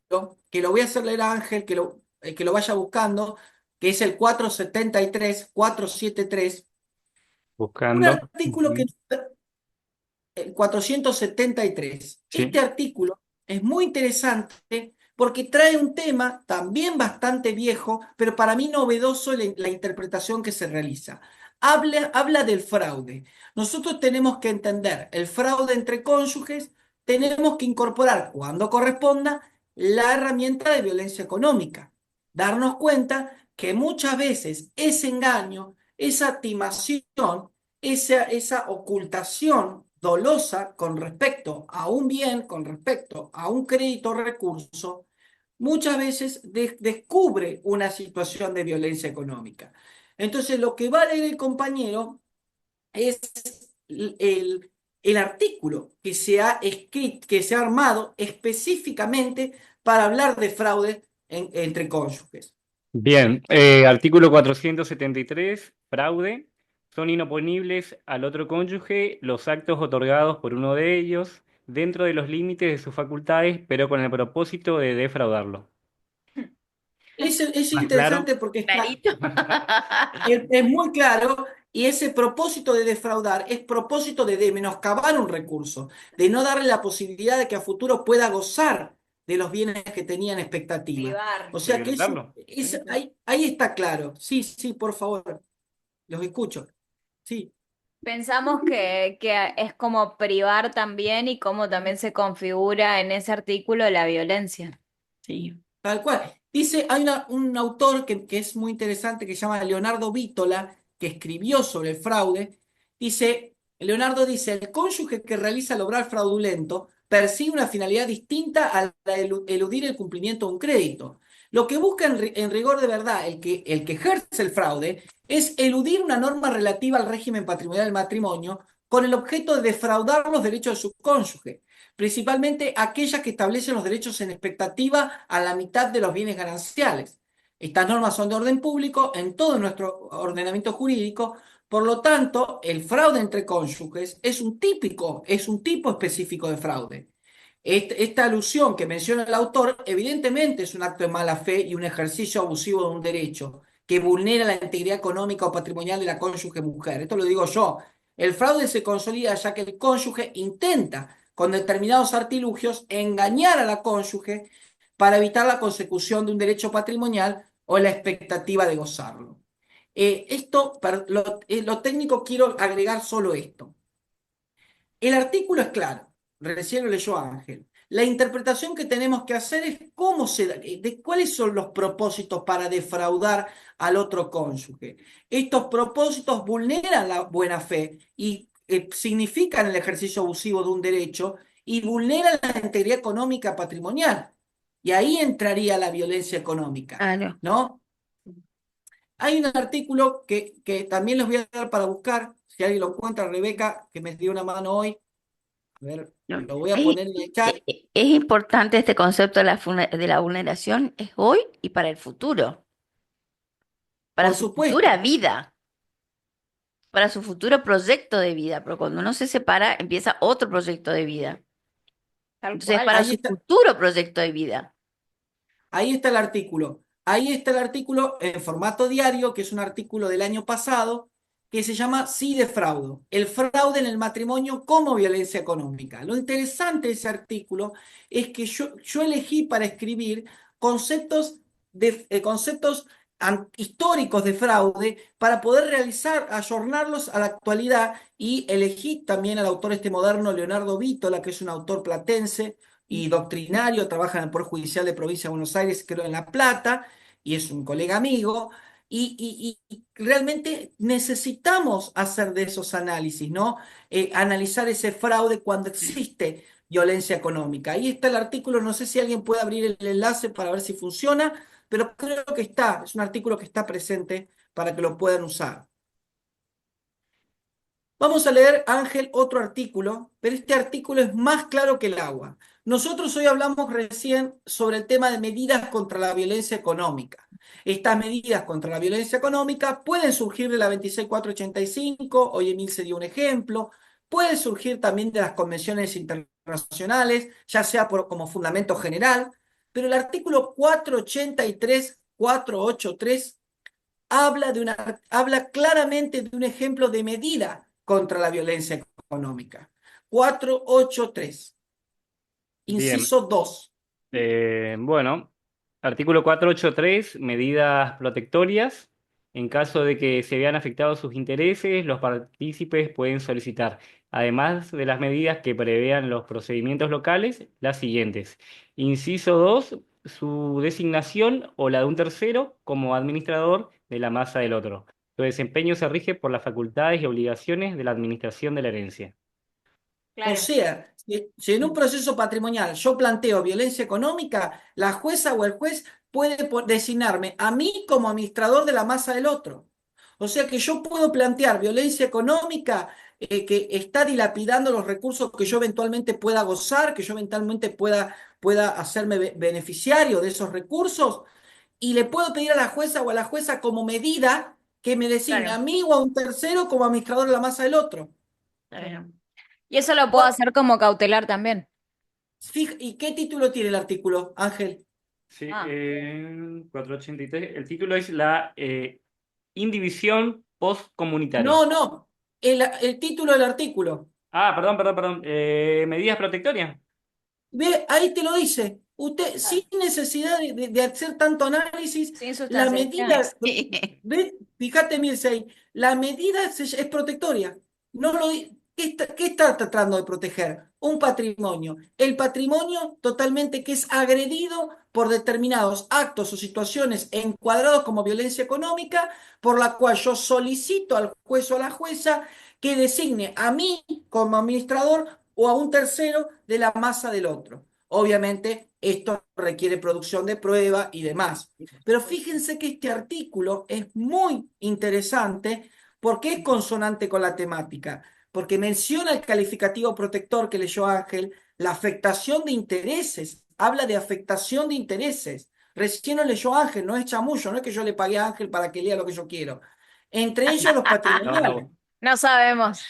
que lo voy a hacer leer a Ángel, que lo vaya buscando, que es el 473, un Buscando. artículo que Ujú. el 473. Sí. Este artículo es muy interesante porque trae un tema también bastante viejo, pero para mí novedoso en la interpretación que se realiza. habla del fraude. Nosotros tenemos que entender el fraude entre cónyuges, tenemos que incorporar, cuando corresponda, la herramienta de violencia económica. Darnos cuenta que muchas veces ese engaño, esa timación, esa ocultación dolosa con respecto a un bien, con respecto a un crédito o recurso, muchas veces descubre una situación de violencia económica. Entonces, lo que va a leer el compañero es el artículo que se ha escrito, que se ha armado específicamente para hablar de fraude entre cónyuges. Bien, artículo 473, fraude. Son inoponibles al otro cónyuge los actos otorgados por uno de ellos dentro de los límites de sus facultades, pero con el propósito de defraudarlo. Es ¿Más claro? interesante porque Clarito. es muy claro y ese propósito de defraudar es propósito de menoscabar un recurso, de no darle la posibilidad de que a futuro pueda gozar de los bienes que tenía en expectativa. Privar. O De sea que violentarlo. Sí. ahí está claro. Sí, sí, por favor, los escucho. Sí. Pensamos que es como privar también y cómo también se configura en ese artículo la violencia. Sí, tal cual. Dice, hay un autor que es muy interesante que se llama Leonardo Vítola, que escribió sobre el fraude. Leonardo dice, el cónyuge que realiza el obrar fraudulento persigue una finalidad distinta a la de eludir el cumplimiento de un crédito. Lo que busca en rigor de verdad el que ejerce el fraude es eludir una norma relativa al régimen patrimonial del matrimonio con el objeto de defraudar los derechos de su cónyuge, principalmente aquellas que establecen los derechos en expectativa a la mitad de los bienes gananciales. Estas normas son de orden público en todo nuestro ordenamiento jurídico, por lo tanto, el fraude entre cónyuges es un tipo específico de fraude. Esta alusión que menciona el autor evidentemente es un acto de mala fe y un ejercicio abusivo de un derecho que vulnera la integridad económica o patrimonial de la cónyuge mujer. Esto lo digo yo. El fraude se consolida ya que el cónyuge intenta con determinados artilugios engañar a la cónyuge para evitar la consecución de un derecho patrimonial o la expectativa de gozarlo. Lo técnico quiero agregar solo esto. El artículo es claro, recién lo leyó Ángel. La interpretación que tenemos que hacer es cuáles son los propósitos para defraudar al otro cónyuge. Estos propósitos vulneran la buena fe y significan el ejercicio abusivo de un derecho y vulneran la integridad económica patrimonial. Y ahí entraría la violencia económica, Claro. ¿no? Hay un artículo que también les voy a dar para buscar, si alguien lo encuentra, Rebeca, que me dio una mano hoy. A ver, ¿No? lo voy a poner en el chat. Es importante este concepto de de la vulneración, es hoy y para el futuro, para Por su futura supuesto, vida, para su futuro proyecto de vida, pero cuando uno se separa empieza otro proyecto de vida. Tal Entonces, cual. para ahí su está, futuro proyecto de vida. ahí está el artículo. Ahí está el artículo en formato diario, que es un artículo del año pasado, que se llama Sí defraudo, el fraude en el matrimonio como violencia económica. Lo interesante de ese artículo es que yo elegí para escribir conceptos históricos de fraude para poder ayornarlos a la actualidad y elegí también al autor este moderno, Leonardo Vítola, que es un autor platense y doctrinario, trabaja en el Poder Judicial de Provincia de Buenos Aires, creo en La Plata, y es un colega amigo, y realmente necesitamos hacer de esos análisis, ¿no? Analizar ese fraude cuando existe violencia económica. Ahí está el artículo, no sé si alguien puede abrir el enlace para ver si funciona, pero creo que está, es un artículo que está presente para que lo puedan usar. Vamos a leer, Ángel, otro artículo, pero este artículo es más claro que el agua. Nosotros hoy hablamos recién sobre el tema de medidas contra la violencia económica. Estas medidas contra la violencia económica pueden surgir de la 26485, hoy Emil se dio un ejemplo, pueden surgir también de las convenciones internacionales, ya sea como fundamento general, pero el artículo 483 habla claramente de un ejemplo de medida contra la violencia económica. 483, Bien. inciso 2. Bueno, artículo 483, medidas protectorias. En caso de que se vean afectados sus intereses, los partícipes pueden solicitar, además de las medidas que prevean los procedimientos locales, las siguientes. Inciso 2, su designación o la de un tercero como administrador de la masa del otro. Su desempeño se rige por las facultades y obligaciones de la administración de la herencia. O Claro. sea, si en un proceso patrimonial yo planteo violencia económica, la jueza o el juez puede designarme a mí como administrador de la masa del otro. O sea que yo puedo plantear violencia económica que está dilapidando los recursos que yo eventualmente pueda gozar, que yo eventualmente pueda hacerme beneficiario de esos recursos, y le puedo pedir a la jueza o a la jueza como medida que me designe a Claro, mí o a un tercero como administrador de la masa del otro. está bien. Y eso lo puedo hacer como cautelar también. ¿Y qué título tiene el artículo, Ángel? Sí, Ah, 483. El título es la indivisión postcomunitaria. No, no, el título del artículo. Ah, perdón. Medidas protectorias. Ve, ahí te lo dice. Usted, sin necesidad de hacer tanto análisis, sin la medida, sustancializaciones. Sí. ve, fíjate, Mircea, la medida es protectoria. No lo, ¿qué está tratando de proteger? Un patrimonio. El patrimonio totalmente que es agredido por determinados actos o situaciones encuadrados como violencia económica, por la cual yo solicito al juez o a la jueza que designe a mí como administrador o a un tercero de la masa del otro. Obviamente, esto requiere producción de prueba y demás. Pero fíjense que este artículo es muy interesante porque es consonante con la temática, porque menciona el calificativo protector que leyó Ángel, la afectación de intereses, habla de afectación de intereses. Recién lo leyó Ángel, no es chamullo, no es que yo le pagué a Ángel para que lea lo que yo quiero. Entre ellos los No, patrimoniales. no. No sabemos.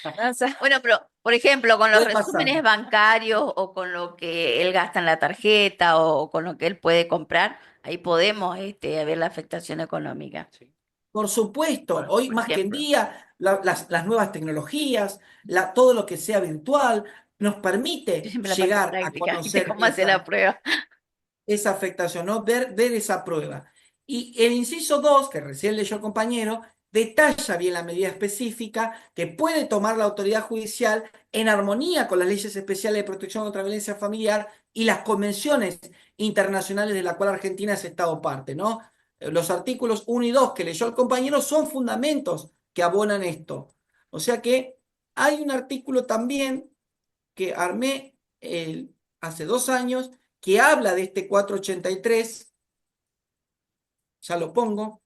Bueno, pero por ejemplo, con los Puede pasar. resúmenes bancarios o con lo que él gasta en la tarjeta o con lo que él puede comprar, ahí podemos ver la afectación económica, Sí. Por supuesto, hoy por más que en ejemplo. día, las nuevas tecnologías, todo lo que sea virtual, nos Yo permite siempre la parte llegar a práctica, ¿viste conocer cómo hacer la prueba? esa afectación, ¿no? Ver esa prueba. Y el inciso 2 que recién leyó el compañero, detalla bien la medida específica que puede tomar la autoridad judicial en armonía con las leyes especiales de protección contra la violencia familiar y las convenciones internacionales de la cual Argentina es Estado parte, ¿no? Los artículos 1 y 2 que leyó el compañero son fundamentos que abonan esto. O sea que hay un artículo también que armé hace 2 años que habla de este 483, ya lo pongo,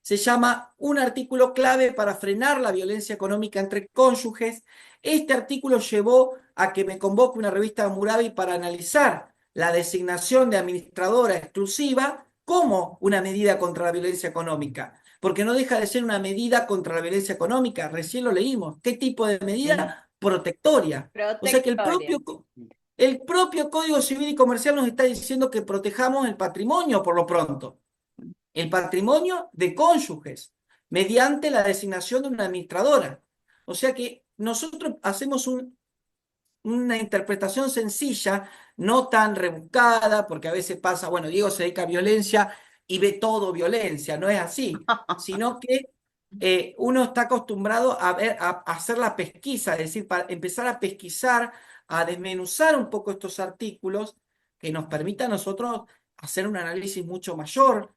se llama Un artículo clave para frenar la violencia económica entre cónyuges. Este artículo llevó a que me convoque una revista Murabi para analizar la designación de administradora exclusiva como una medida contra la violencia económica, porque no deja de ser una medida contra la violencia económica, recién lo leímos. ¿Qué tipo de medida? Protectoria. O sea que Protectoria. el propio Código Civil y Comercial nos está diciendo que protejamos el patrimonio por lo pronto, el patrimonio de cónyuges, mediante la designación de una administradora. O sea que nosotros hacemos una interpretación sencilla, no tan rebuscada, porque a veces pasa, bueno, Diego se dedica a violencia y ve todo violencia, no es así, sino que uno está acostumbrado a hacer la pesquisa, es decir, para empezar a pesquisar, a desmenuzar un poco estos artículos que nos permita a nosotros hacer un análisis mucho mayor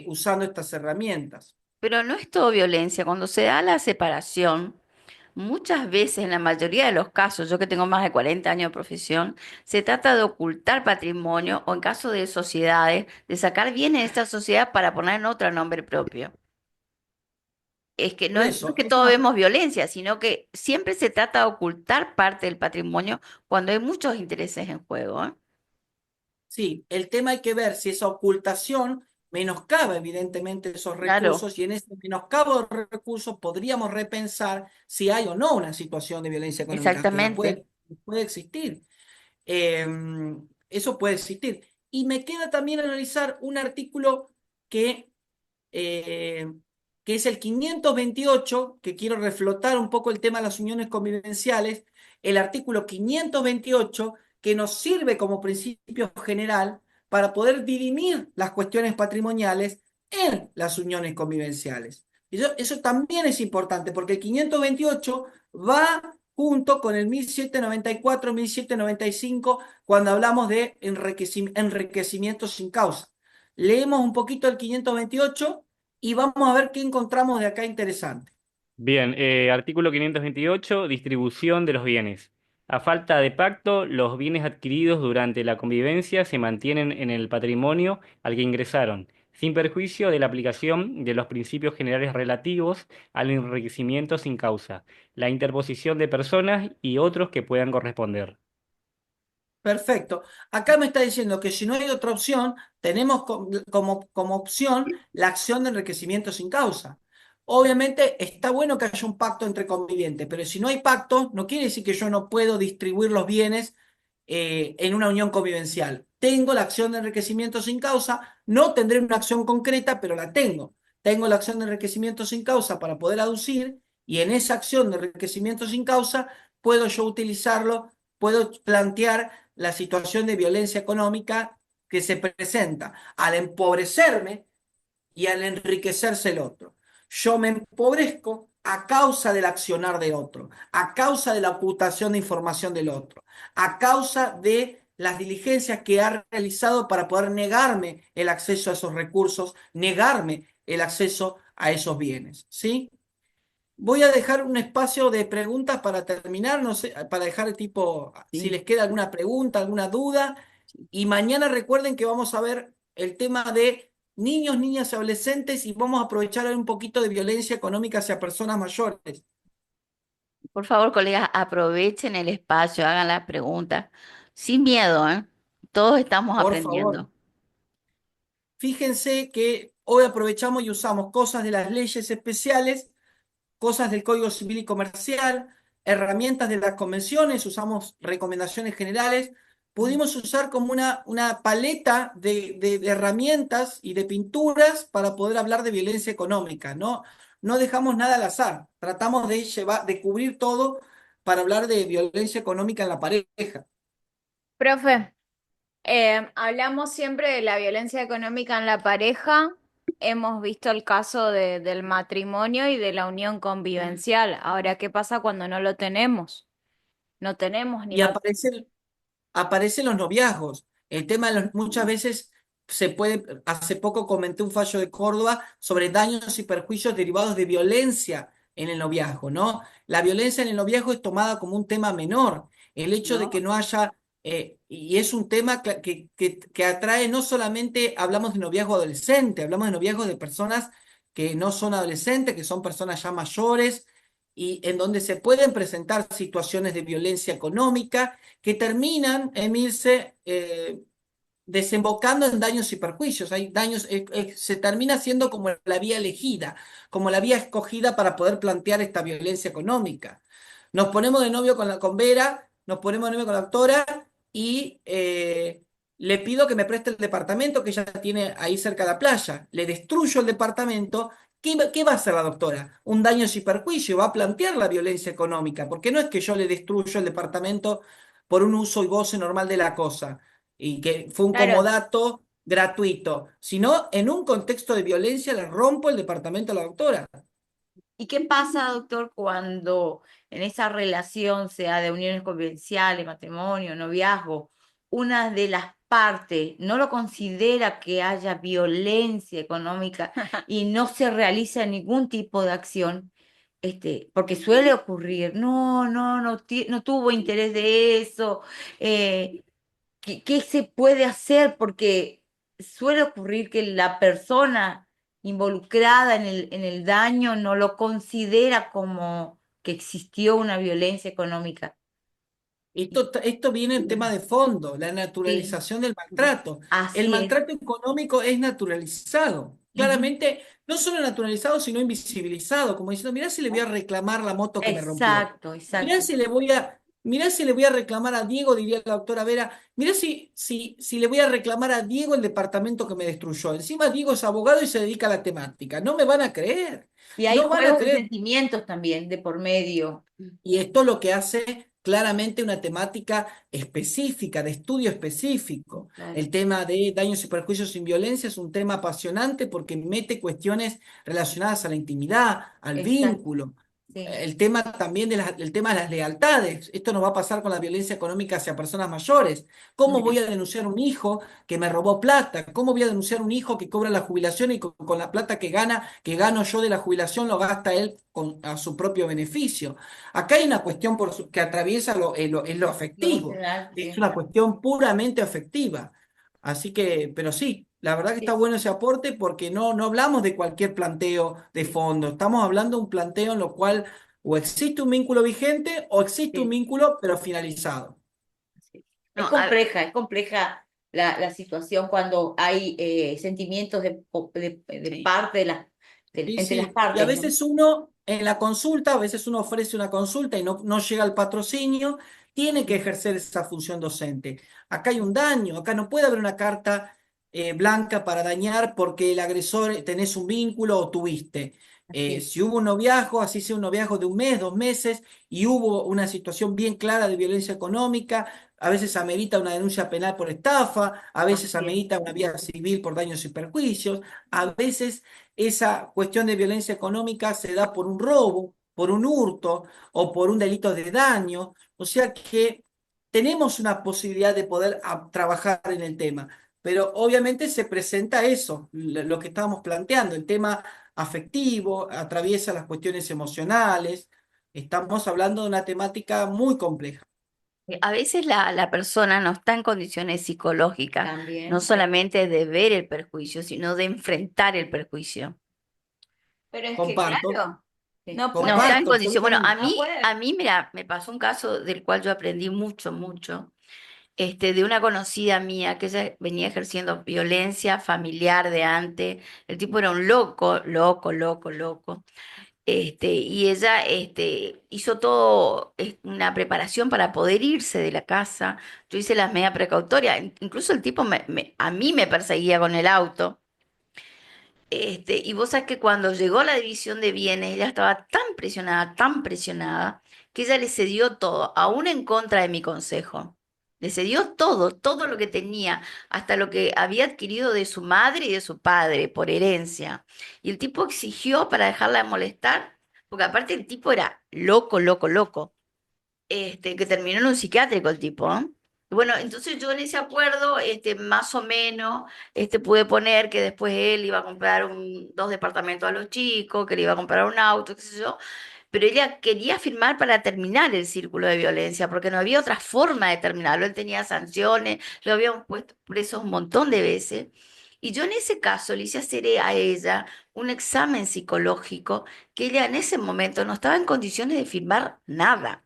usando estas herramientas. Pero no es todo violencia. Cuando se da la separación, muchas veces, en la mayoría de los casos, yo que tengo más de 40 años de profesión, se trata de ocultar patrimonio o en caso de sociedades, de sacar bienes de esta sociedad para poner en otra nombre propio. Es que Por no es eso, que es todo más, vemos violencia, sino que siempre se trata de ocultar parte del patrimonio cuando hay muchos intereses en juego, ¿eh? sí, el tema hay que ver si esa ocultación menoscaba evidentemente esos Claro, recursos y en ese menoscabo de recursos podríamos repensar si hay o no una situación de violencia económica, que la exactamente. puede existir. Eh, Eso puede existir. Y me queda también analizar un artículo que, eh, que es el 528, que quiero reflotar un poco el tema de las uniones convivenciales, el artículo 528, que nos sirve como principio general para poder dirimir las cuestiones patrimoniales en las uniones convivenciales. Eso también es importante porque el 528 va junto con el 1794, 1795, cuando hablamos de enriquecimiento sin causa. Leemos un poquito el 528 y vamos a ver qué encontramos de acá interesante. Bien, artículo 528, distribución de los bienes. A falta de pacto, los bienes adquiridos durante la convivencia se mantienen en el patrimonio al que ingresaron, sin perjuicio de la aplicación de los principios generales relativos al enriquecimiento sin causa, la interposición de personas y otros que puedan corresponder. Perfecto. Acá me está diciendo que si no hay otra opción, tenemos como opción la acción de enriquecimiento sin causa. Obviamente está bueno que haya un pacto entre convivientes, pero si no hay pacto, no quiere decir que yo no puedo distribuir los bienes en una unión convivencial. Tengo la acción de enriquecimiento sin causa, no tendré una acción concreta, pero la tengo. Tengo la acción de enriquecimiento sin causa para poder aducir y en esa acción de enriquecimiento sin causa puedo yo utilizarlo, puedo plantear la situación de violencia económica que se presenta al empobrecerme y al enriquecerse el otro. Yo me empobrezco a causa del accionar de otro, a causa de la ocultación de información del otro, a causa de las diligencias que ha realizado para poder negarme el acceso a esos recursos, negarme el acceso a esos bienes, ¿sí? Voy a dejar un espacio de preguntas para terminar, no sé, para dejar el tipo, si Sí. les queda alguna pregunta, alguna duda. Y mañana recuerden que vamos a ver el tema de niños, niñas y adolescentes y vamos a aprovechar un poquito de violencia económica hacia personas mayores. Por favor, colegas, aprovechen el espacio, hagan las preguntas sin miedo, ¿eh? Todos estamos Por favor. aprendiendo. Fíjense que hoy aprovechamos y usamos cosas de las leyes especiales, cosas del Código Civil y Comercial, herramientas de las convenciones, usamos recomendaciones generales, pudimos usar como una paleta de herramientas y de pinturas para poder hablar de violencia económica, ¿no? No dejamos nada al azar, tratamos de llevar, de cubrir todo para hablar de violencia económica en la pareja. Profe, hablamos siempre de la violencia económica en la pareja. Hemos visto el caso del matrimonio y de la unión convivencial. Ahora, ¿qué pasa cuando no lo tenemos? No tenemos ni Y matrimonio. aparecen los noviazgos. El tema de muchas veces se puede, hace poco comenté un fallo de Córdoba sobre daños y perjuicios derivados de violencia en el noviazgo, ¿no? La violencia en el noviazgo es tomada como un tema menor. El hecho de que ¿No? no haya, y es un tema que atrae no solamente, hablamos de noviazgo adolescente, hablamos de noviazgo de personas que no son adolescentes, que son personas ya mayores, y en donde se pueden presentar situaciones de violencia económica que terminan, Emilce, desembocando en daños y perjuicios. Hay daños, se termina siendo como la vía elegida, como la vía escogida para poder plantear esta violencia económica. Nos ponemos de novio con Vera, nos ponemos de novio con la doctora y le pido que me preste el departamento que ella tiene ahí cerca de la playa. Le destruyo el departamento. ¿Qué va a hacer la doctora? Un daño y perjuicio, va a plantear la violencia económica, porque no es que yo le destruyo el departamento por un uso y goce normal de la cosa, y que fue un Claro, comodato gratuito, sino en un contexto de violencia le rompo el departamento a la doctora. ¿Y qué pasa, doctor, cuando en esa relación, sea de uniones convivenciales, matrimonio, noviazgo, una de las partes no lo considera que haya violencia económica y no se realiza ningún tipo de acción? Porque suele ocurrir, no tuvo interés de eso, ¿qué se puede hacer? Porque suele ocurrir que la persona involucrada en el daño no lo considera como que existió una violencia económica. Esto viene en tema de fondo, la Sí, naturalización del maltrato. El así es. maltrato económico es naturalizado, Ujú. claramente no solo naturalizado, sino invisibilizado, como diciendo, mirá si le voy a reclamar la moto que me rompió. Exacto, Mirá exacto. si le voy a, mirá si le voy a reclamar a Diego, diría la doctora Vera, mirá si le voy a reclamar a Diego el departamento que me destruyó. Encima Diego es abogado y se dedica a la temática. No me van a creer, Y hay no van a juegos de creer. sentimientos también de por medio. Y esto lo que hace claramente una temática específica, de estudio específico. Claro. El tema de daños y perjuicios sin violencia es un tema apasionante porque mete cuestiones relacionadas a la intimidad, al Exacto, vínculo. sí, El tema también el tema de las lealtades. Esto nos va a pasar con la violencia económica hacia personas mayores. ¿Cómo voy a denunciar a un hijo que me robó plata? ¿Cómo voy a denunciar a un hijo que cobra la jubilación y con la plata que gano yo de la jubilación, lo gasta él a su propio beneficio? Acá hay una cuestión que atraviesa es lo lo afectivo. emocional, Es sí. una cuestión puramente afectiva. Así que, pero sí, la verdad que está Sí, bueno ese aporte porque no hablamos de cualquier planteo de fondo. Estamos hablando de un planteo en lo cual o existe un vínculo vigente o existe un sí, vínculo pero finalizado. sí. Es No, es compleja la situación cuando hay sentimientos de sí, parte Sí, entre las sí. Y a partes, ¿no? veces uno en la consulta, a veces uno ofrece una consulta y no llega al patrocinio, tiene que ejercer esa función docente. Acá hay un daño, acá no puede haber una carta blanca para dañar porque el agresor tenés un vínculo o tuviste. Así es. Si hubo un noviazgo, así sea un noviazgo de un mes, 2 meses, y hubo una situación bien clara de violencia económica, a veces amerita una denuncia penal por estafa, a veces Así es. amerita una vía civil por daños y perjuicios, a veces esa cuestión de violencia económica se da por un robo, por un hurto o por un delito de daño. O sea que tenemos una posibilidad de poder trabajar en el tema, pero obviamente se presenta eso, lo que estábamos planteando, el tema afectivo, atraviesa las cuestiones emocionales. Estamos hablando de una temática muy compleja. a veces la persona no está en condiciones psicológicas, no También. solamente de ver el perjuicio, sino de enfrentar el perjuicio. Pero es que, Comparto, claro, Sí. no No puede, está en comparto condición. Bueno, absolutamente. no puede. a mí, mira, me pasó un caso del cual yo aprendí mucho, mucho, de una conocida mía que ella venía ejerciendo violencia familiar de antes. El tipo era un loco, loco, loco, loco. Y ella hizo todo una preparación para poder irse de la casa. Yo hice las medidas precautorias. Incluso el tipo a mí me perseguía con el auto. Y vos sabés que cuando llegó la división de bienes, ella estaba tan presionada, que ella le cedió todo, aún en contra de mi consejo. Le cedió todo, todo lo que tenía, hasta lo que había adquirido de su madre y de su padre por herencia. Y el tipo exigió para dejarla de molestar, porque aparte el tipo era loco, loco, loco, que terminó en un psiquiátrico el tipo, ¿eh? Bueno, entonces yo en ese acuerdo, más o menos, pude poner que después él iba a comprar dos departamentos a los chicos, que le iba a comprar un auto, qué sé yo, pero ella quería firmar para terminar el círculo de violencia, porque no había otra forma de terminarlo. Él tenía sanciones, lo habíamos puesto preso un montón de veces. Y yo en ese caso le hice hacer a ella un examen psicológico que ella en ese momento no estaba en condiciones de firmar nada,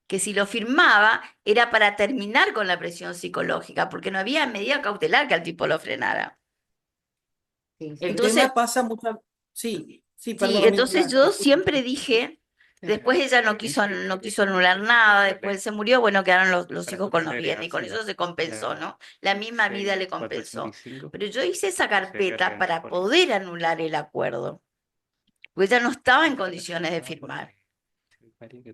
que si lo firmaba era para terminar con la presión psicológica, porque no había medida cautelar que al tipo lo frenara. Sí, El sí. Entonces, tema pasa mucho. Sí, sí, sí, perdón, entonces Mirta, yo te escucho. siempre dije, después ella no quiso anular nada, después se murió, bueno, quedaron los hijos con los bienes y con eso se compensó, ¿no? La misma vida le compensó. Pero yo hice esa carpeta para poder anular el acuerdo, porque ella no estaba en condiciones de firmar.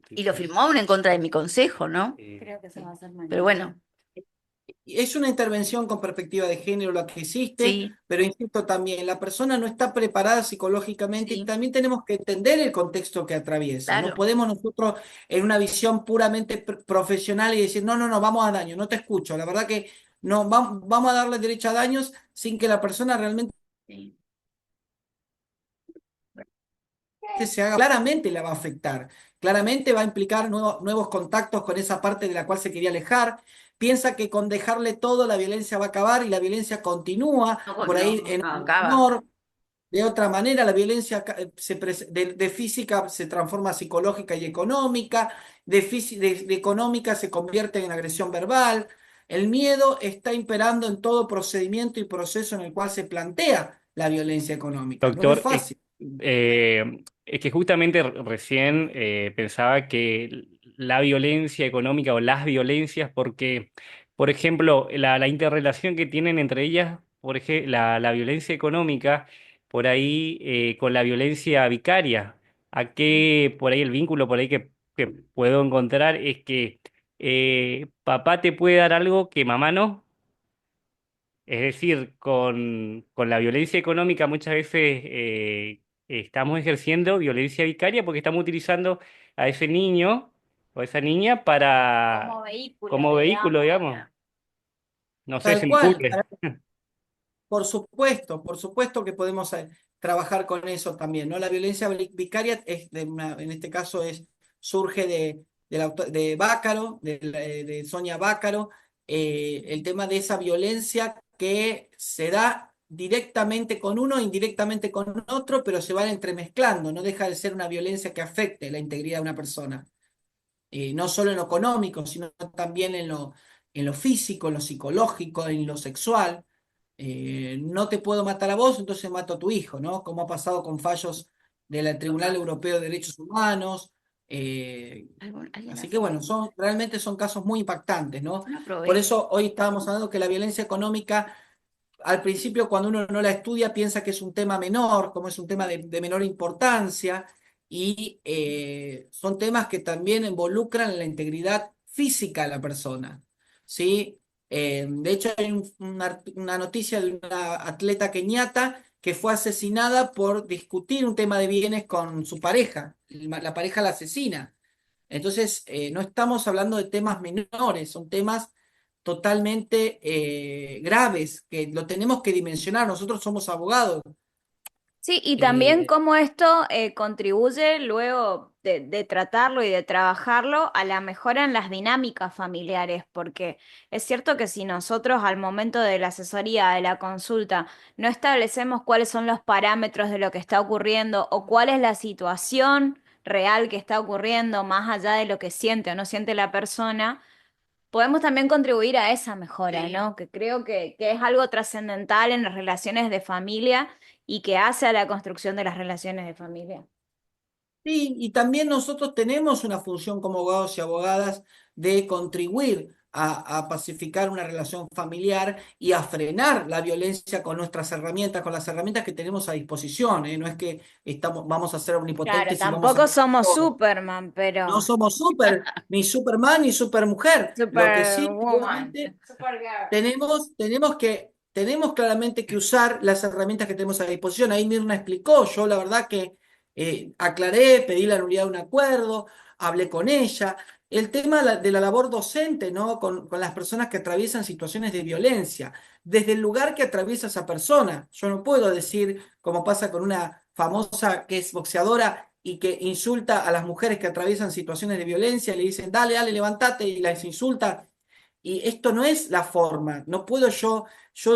Y lo firmó aún en contra de mi consejo, ¿no? Creo que se va a hacer Pero mañana. bueno, Es una intervención con perspectiva de género la que hiciste, sí, pero insisto también, la persona no está preparada psicológicamente y sí, también tenemos que entender el contexto que atraviesa. No claro. podemos nosotros en una visión puramente profesional y decir, no, vamos a daño, no te escucho. La verdad que no, vamos a darle derecho a daños sin que la persona realmente Sí. se haga, claramente la va a afectar, claramente va a implicar nuevos contactos con esa parte de la cual se quería alejar. Piensa que con dejarle todo la violencia va a acabar y la violencia continúa, No, por ahí no, en no el acaba. menor. De otra manera, la violencia de física se transforma a psicológica y económica, de económica se convierte en agresión verbal. El miedo está imperando en todo procedimiento y proceso en el cual se plantea la violencia económica. No es Doctor, fácil. es que justamente recién pensaba que la violencia económica o las violencias, porque, por ejemplo, la interrelación que tienen entre ellas, por ejemplo, la violencia económica, por ahí con la violencia vicaria, ¿a qué, por ahí el vínculo por ahí que que puedo encontrar es que papá te puede dar algo que mamá no. Es decir, con la violencia económica muchas veces estamos ejerciendo violencia vicaria porque estamos utilizando a ese niño o a esa niña Como como vehículo, digamos. para... No sé, se Tal me cual. ocurre. Por supuesto que podemos trabajar con eso también, ¿no? La violencia vicaria en este caso surge de Bácaro, de Sonia Bácaro, el tema de esa violencia que se da directamente con uno, indirectamente con otro, pero se van entremezclando, no deja de ser una violencia que afecte la integridad de una persona, no solo en lo económico, sino también en lo físico, en lo psicológico, en lo sexual. No te puedo matar a vos, entonces mato a tu hijo, ¿no? Como ha pasado con fallos del Tribunal Europeo de Derechos Humanos. Alguien Así que así. bueno, realmente son casos muy impactantes, ¿no? No Por aprovecho. eso hoy estábamos hablando que la violencia económica, al principio cuando uno no la estudia, piensa que es un tema menor, como es un tema de menor importancia, y son temas que también involucran la integridad física de la persona, ¿sí? De hecho, hay una noticia de una atleta keniata que fue asesinada por discutir un tema de bienes con su pareja. La pareja la asesina. Entonces, no estamos hablando de temas menores, son temas totalmente graves, que lo tenemos que dimensionar. Nosotros somos abogados. Sí, y también eh, cómo esto contribuye luego de tratarlo y de trabajarlo a la mejora en las dinámicas familiares, porque es cierto que si nosotros al momento de la asesoría, de la consulta, no establecemos cuáles son los parámetros de lo que está ocurriendo o cuál es la situación real que está ocurriendo, más allá de lo que siente o no siente la persona, podemos también contribuir a esa mejora, Sí. ¿no? Que creo que es algo trascendental en las relaciones de familia y que hace a la construcción de las relaciones de familia. Sí, y también nosotros tenemos una función como abogados y abogadas de contribuir a pacificar una relación familiar y a frenar la violencia con nuestras herramientas, con las herramientas que tenemos a disposición, ¿eh? No es que vamos a ser Claro, omnipotentes y vamos a tampoco poder somos todo. Superman, No pero somos ni Superman ni Supermujer. Lo que sí, Superwoman. obviamente, Supergirl. tenemos claramente que usar las herramientas que tenemos a disposición. Ahí Mirna explicó, yo la verdad que aclaré, pedí la nulidad de un acuerdo, hablé con ella. El tema de la labor docente, ¿no? Con las personas que atraviesan situaciones de violencia, desde el lugar que atraviesa esa persona. Yo no puedo decir, como pasa con una famosa que es boxeadora y que insulta a las mujeres que atraviesan situaciones de violencia, le dicen, dale, dale, levántate, y las insulta. Y esto no es la forma, no puedo yo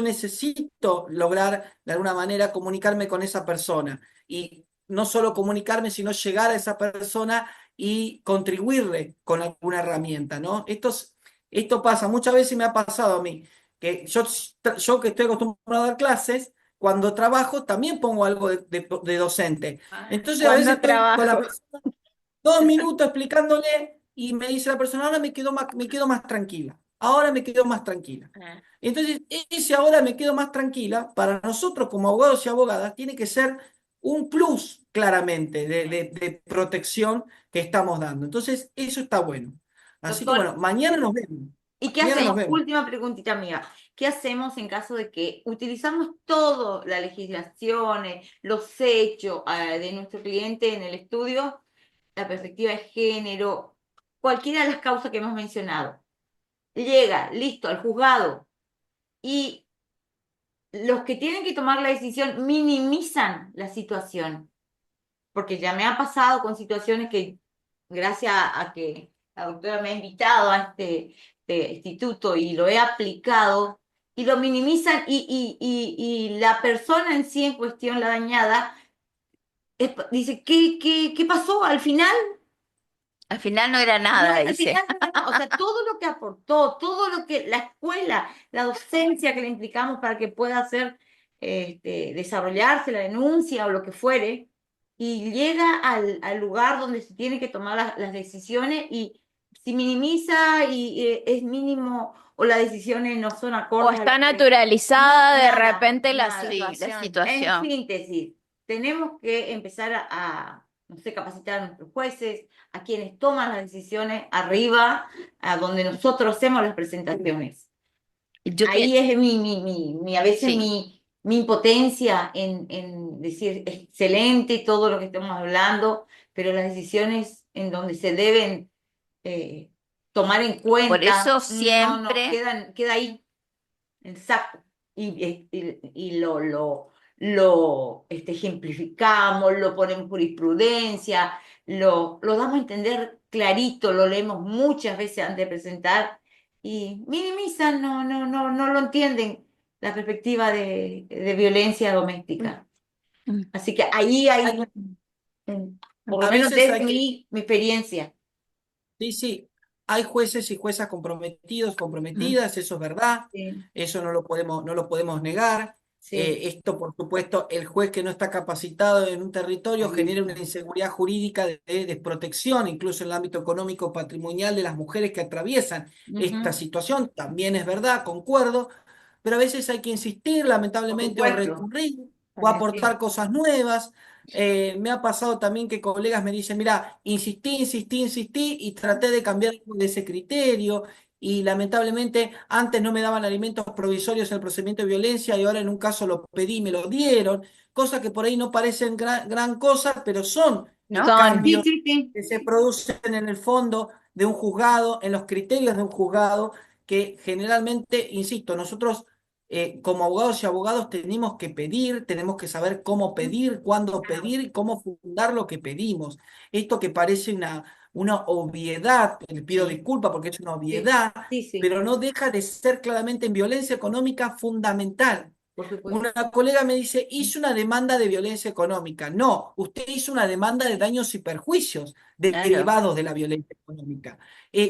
necesito lograr de alguna manera comunicarme con esa persona. Y no solo comunicarme, sino llegar a esa persona y contribuirle con alguna herramienta, ¿no? Esto pasa, muchas veces me ha pasado a mí, que yo que estoy acostumbrado a dar clases, cuando trabajo también pongo algo de docente. Entonces a veces Cuando estoy con la trabajo. persona 2 minutos explicándole y me dice la persona, ahora me quedo más tranquila, ahora me quedo más tranquila. Ah, Entonces, ese ahora me quedo más tranquila, para nosotros como abogados y abogadas, tiene que ser un plus claramente de protección que estamos dando. Entonces, eso está bueno. Así que doctor, bueno, mañana nos vemos. ¿y qué Mañana nos hacemos? vemos. Última preguntita mía. ¿Qué hacemos en caso de que utilizamos toda la legislación, los hechos de nuestro cliente en el estudio, la perspectiva de género, cualquiera de las causas que hemos mencionado? Llega, listo, al juzgado y los que tienen que tomar la decisión minimizan la situación, porque ya me ha pasado con situaciones que, gracias a que la doctora me ha invitado a este instituto y lo he aplicado, y lo minimizan y la persona en sí en cuestión, la dañada, dice, ¿qué pasó? Al final, Al final no era no, nada, al dice. final, no era nada. O sea, todo lo que aportó, todo lo que la escuela, la docencia que le implicamos para que pueda hacer, desarrollarse la denuncia o lo que fuere, y llega al lugar donde se tiene que tomar las decisiones y si minimiza y es mínimo o las decisiones no son O acordes a está lo que... No, naturalizada de nada, repente la nada. Sí, la situación. En situación. síntesis, tenemos que empezar a no sé, capacitar a nuestros jueces, a quienes toman las decisiones arriba, a donde nosotros hacemos las presentaciones. Yo Ahí es a veces Sí. mi impotencia en decir excelente todo lo que estamos hablando, pero las decisiones en donde se deben tomar en Por eso cuenta, no, siempre, queda ahí en saco. Y lo ejemplificamos, lo ponemos en jurisprudencia, lo damos a entender clarito, lo leemos muchas veces antes de presentar y minimizan, no lo entienden la perspectiva de violencia doméstica. mm, Así que ahí hay, Hay- por lo a menos veces desde hay que mi experiencia. Sí, sí, hay jueces y juezas comprometidos, mm, comprometidas, eso es verdad, Sí, eso no lo podemos negar. sí. Esto, por supuesto, el juez que no está capacitado en un territorio genera una inseguridad jurídica de desprotección, incluso en el ámbito económico patrimonial de las mujeres que atraviesan esta Ujú. situación, también es verdad, concuerdo, pero a veces hay que insistir, Por lamentablemente, o supuesto. recurrir, o También aportar sí. cosas nuevas. Me ha pasado también que colegas me dicen, mira, insistí y traté de cambiar de ese criterio y lamentablemente antes no me daban alimentos provisorios en el procedimiento de violencia y ahora en un caso lo pedí y me lo dieron, cosas que por ahí no parecen gran cosa, pero son ¿no? Son. Sí, cambios sí, sí. que se producen en el fondo de un juzgado, en los criterios de un juzgado, que generalmente, insisto, nosotros como abogados y abogados tenemos que pedir, tenemos que saber cómo pedir, cuándo pedir y cómo fundar lo que pedimos. Esto que parece una obviedad, le pido Sí, disculpas porque es una sí, obviedad, sí, sí, pero no deja de ser claramente en violencia económica fundamental. por supuesto. Una colega me dice, hice una demanda de violencia económica. No, usted hizo una demanda de daños y perjuicios Claro. derivados de la violencia económica.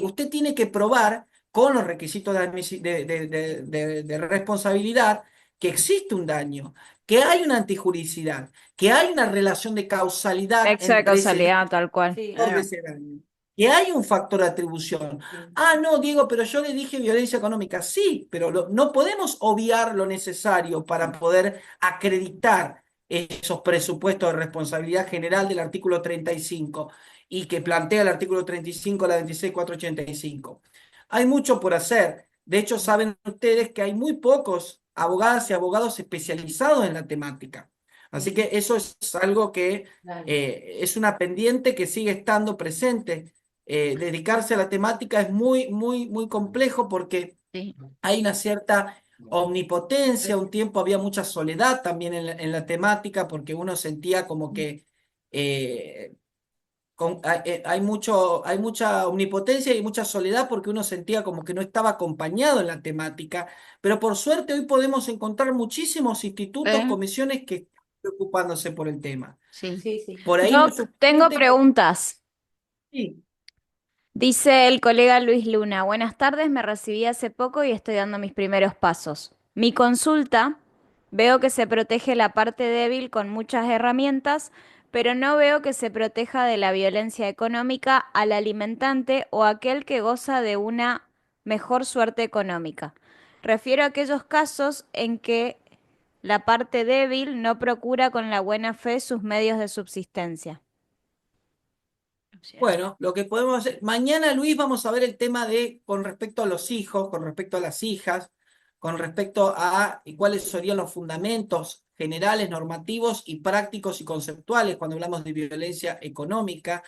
Usted tiene que probar con los requisitos de responsabilidad que existe un daño, que hay una antijuricidad, que hay una relación de causalidad Nexo de entre ese causalidad, tal cual. Sí, de Claro. ese daño. Que hay un factor de atribución. sí. Ah, no, Diego, pero yo le dije violencia económica. Sí, pero no podemos obviar lo necesario para poder acreditar esos presupuestos de responsabilidad general del artículo 35 y que plantea el artículo 35 de la 26.485. Hay mucho por hacer. De hecho, saben ustedes que hay muy pocos abogadas y abogados especializados en la temática. Así que eso es algo que Claro. es una pendiente que sigue estando presente. Dedicarse a la temática es muy complejo porque Sí. hay una cierta omnipotencia, un tiempo había mucha soledad también en la temática porque uno sentía como que eh, hay mucha omnipotencia y mucha soledad porque uno sentía como que no estaba acompañado en la temática, pero por suerte hoy podemos encontrar muchísimos institutos, ¿Eh? comisiones que están preocupándose por el tema. Sí. Sí, sí. Por ahí no es Yo tengo suficiente. preguntas. Sí. Dice el colega Luis Luna, buenas tardes, me recibí hace poco y estoy dando mis primeros pasos. Mi consulta, veo que se protege la parte débil con muchas herramientas, pero no veo que se proteja de la violencia económica al alimentante o aquel que goza de una mejor suerte económica. Refiero a aquellos casos en que la parte débil no procura con la buena fe sus medios de subsistencia. Bueno, lo que podemos hacer, mañana Luis vamos a ver el tema con respecto a los hijos, con respecto a las hijas, con respecto a cuáles serían los fundamentos generales, normativos y prácticos y conceptuales cuando hablamos de violencia económica.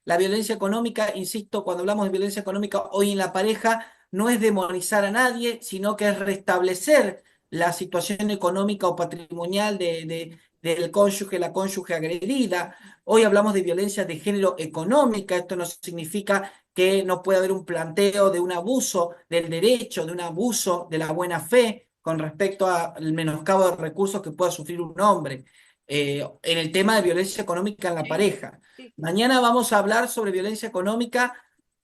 La violencia económica, insisto, cuando hablamos de violencia económica hoy en la pareja, no es demonizar a nadie, sino que es restablecer la situación económica o patrimonial del cónyuge, la cónyuge agredida. Hoy hablamos de violencia de género económica, esto no significa que no puede haber un planteo de un abuso del derecho, de un abuso de la buena fe con respecto al menoscabo de recursos que pueda sufrir un hombre. En el tema de violencia económica en la Sí, pareja. sí, sí. Mañana vamos a hablar sobre violencia económica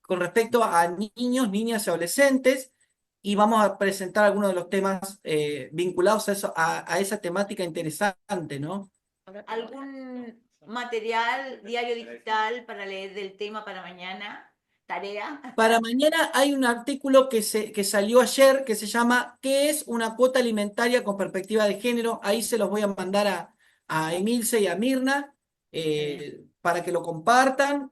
con respecto a niños, niñas y adolescentes y vamos a presentar algunos de los temas vinculados a esa temática interesante, ¿no? ¿Algún material, diario digital para leer del tema para mañana? ¿Tarea? Para mañana hay un artículo que salió ayer que se llama ¿Qué es una cuota alimentaria con perspectiva de género? Ahí se los voy a mandar a Emilce y a Mirna. para que lo compartan,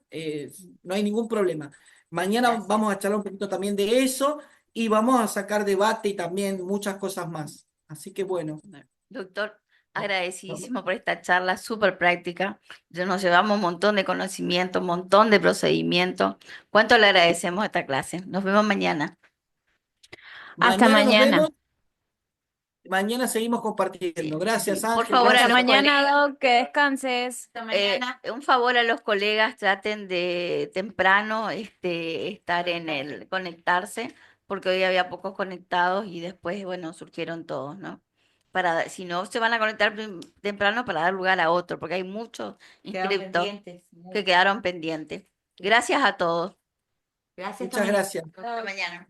no hay ningún problema. Mañana Gracias. vamos a charlar un poquito también de eso y vamos a sacar debate y también muchas cosas más. Así que bueno. Bueno, doctor, no- agradecidísimo por esta charla súper práctica. Ya nos llevamos un montón de conocimiento, un montón de procedimientos. ¿Cuánto le agradecemos a esta clase? Nos vemos mañana. Hasta Mañana nos mañana. vemos, mañana seguimos compartiendo. Sí, Gracias, sí. Por Ángel, favor, a Hasta gracias, los Pablo. mañana, colegas, Doc, que descanses. Hasta mañana. un favor a los colegas, traten de temprano estar conectarse, porque hoy había pocos conectados y después, bueno, surgieron todos, ¿no? Si no, se van a conectar temprano para dar lugar a otro, porque hay muchos Quedaron inscriptos pendientes. que quedaron pendientes. Gracias a todos. Gracias Muchas también. gracias. Hasta mañana.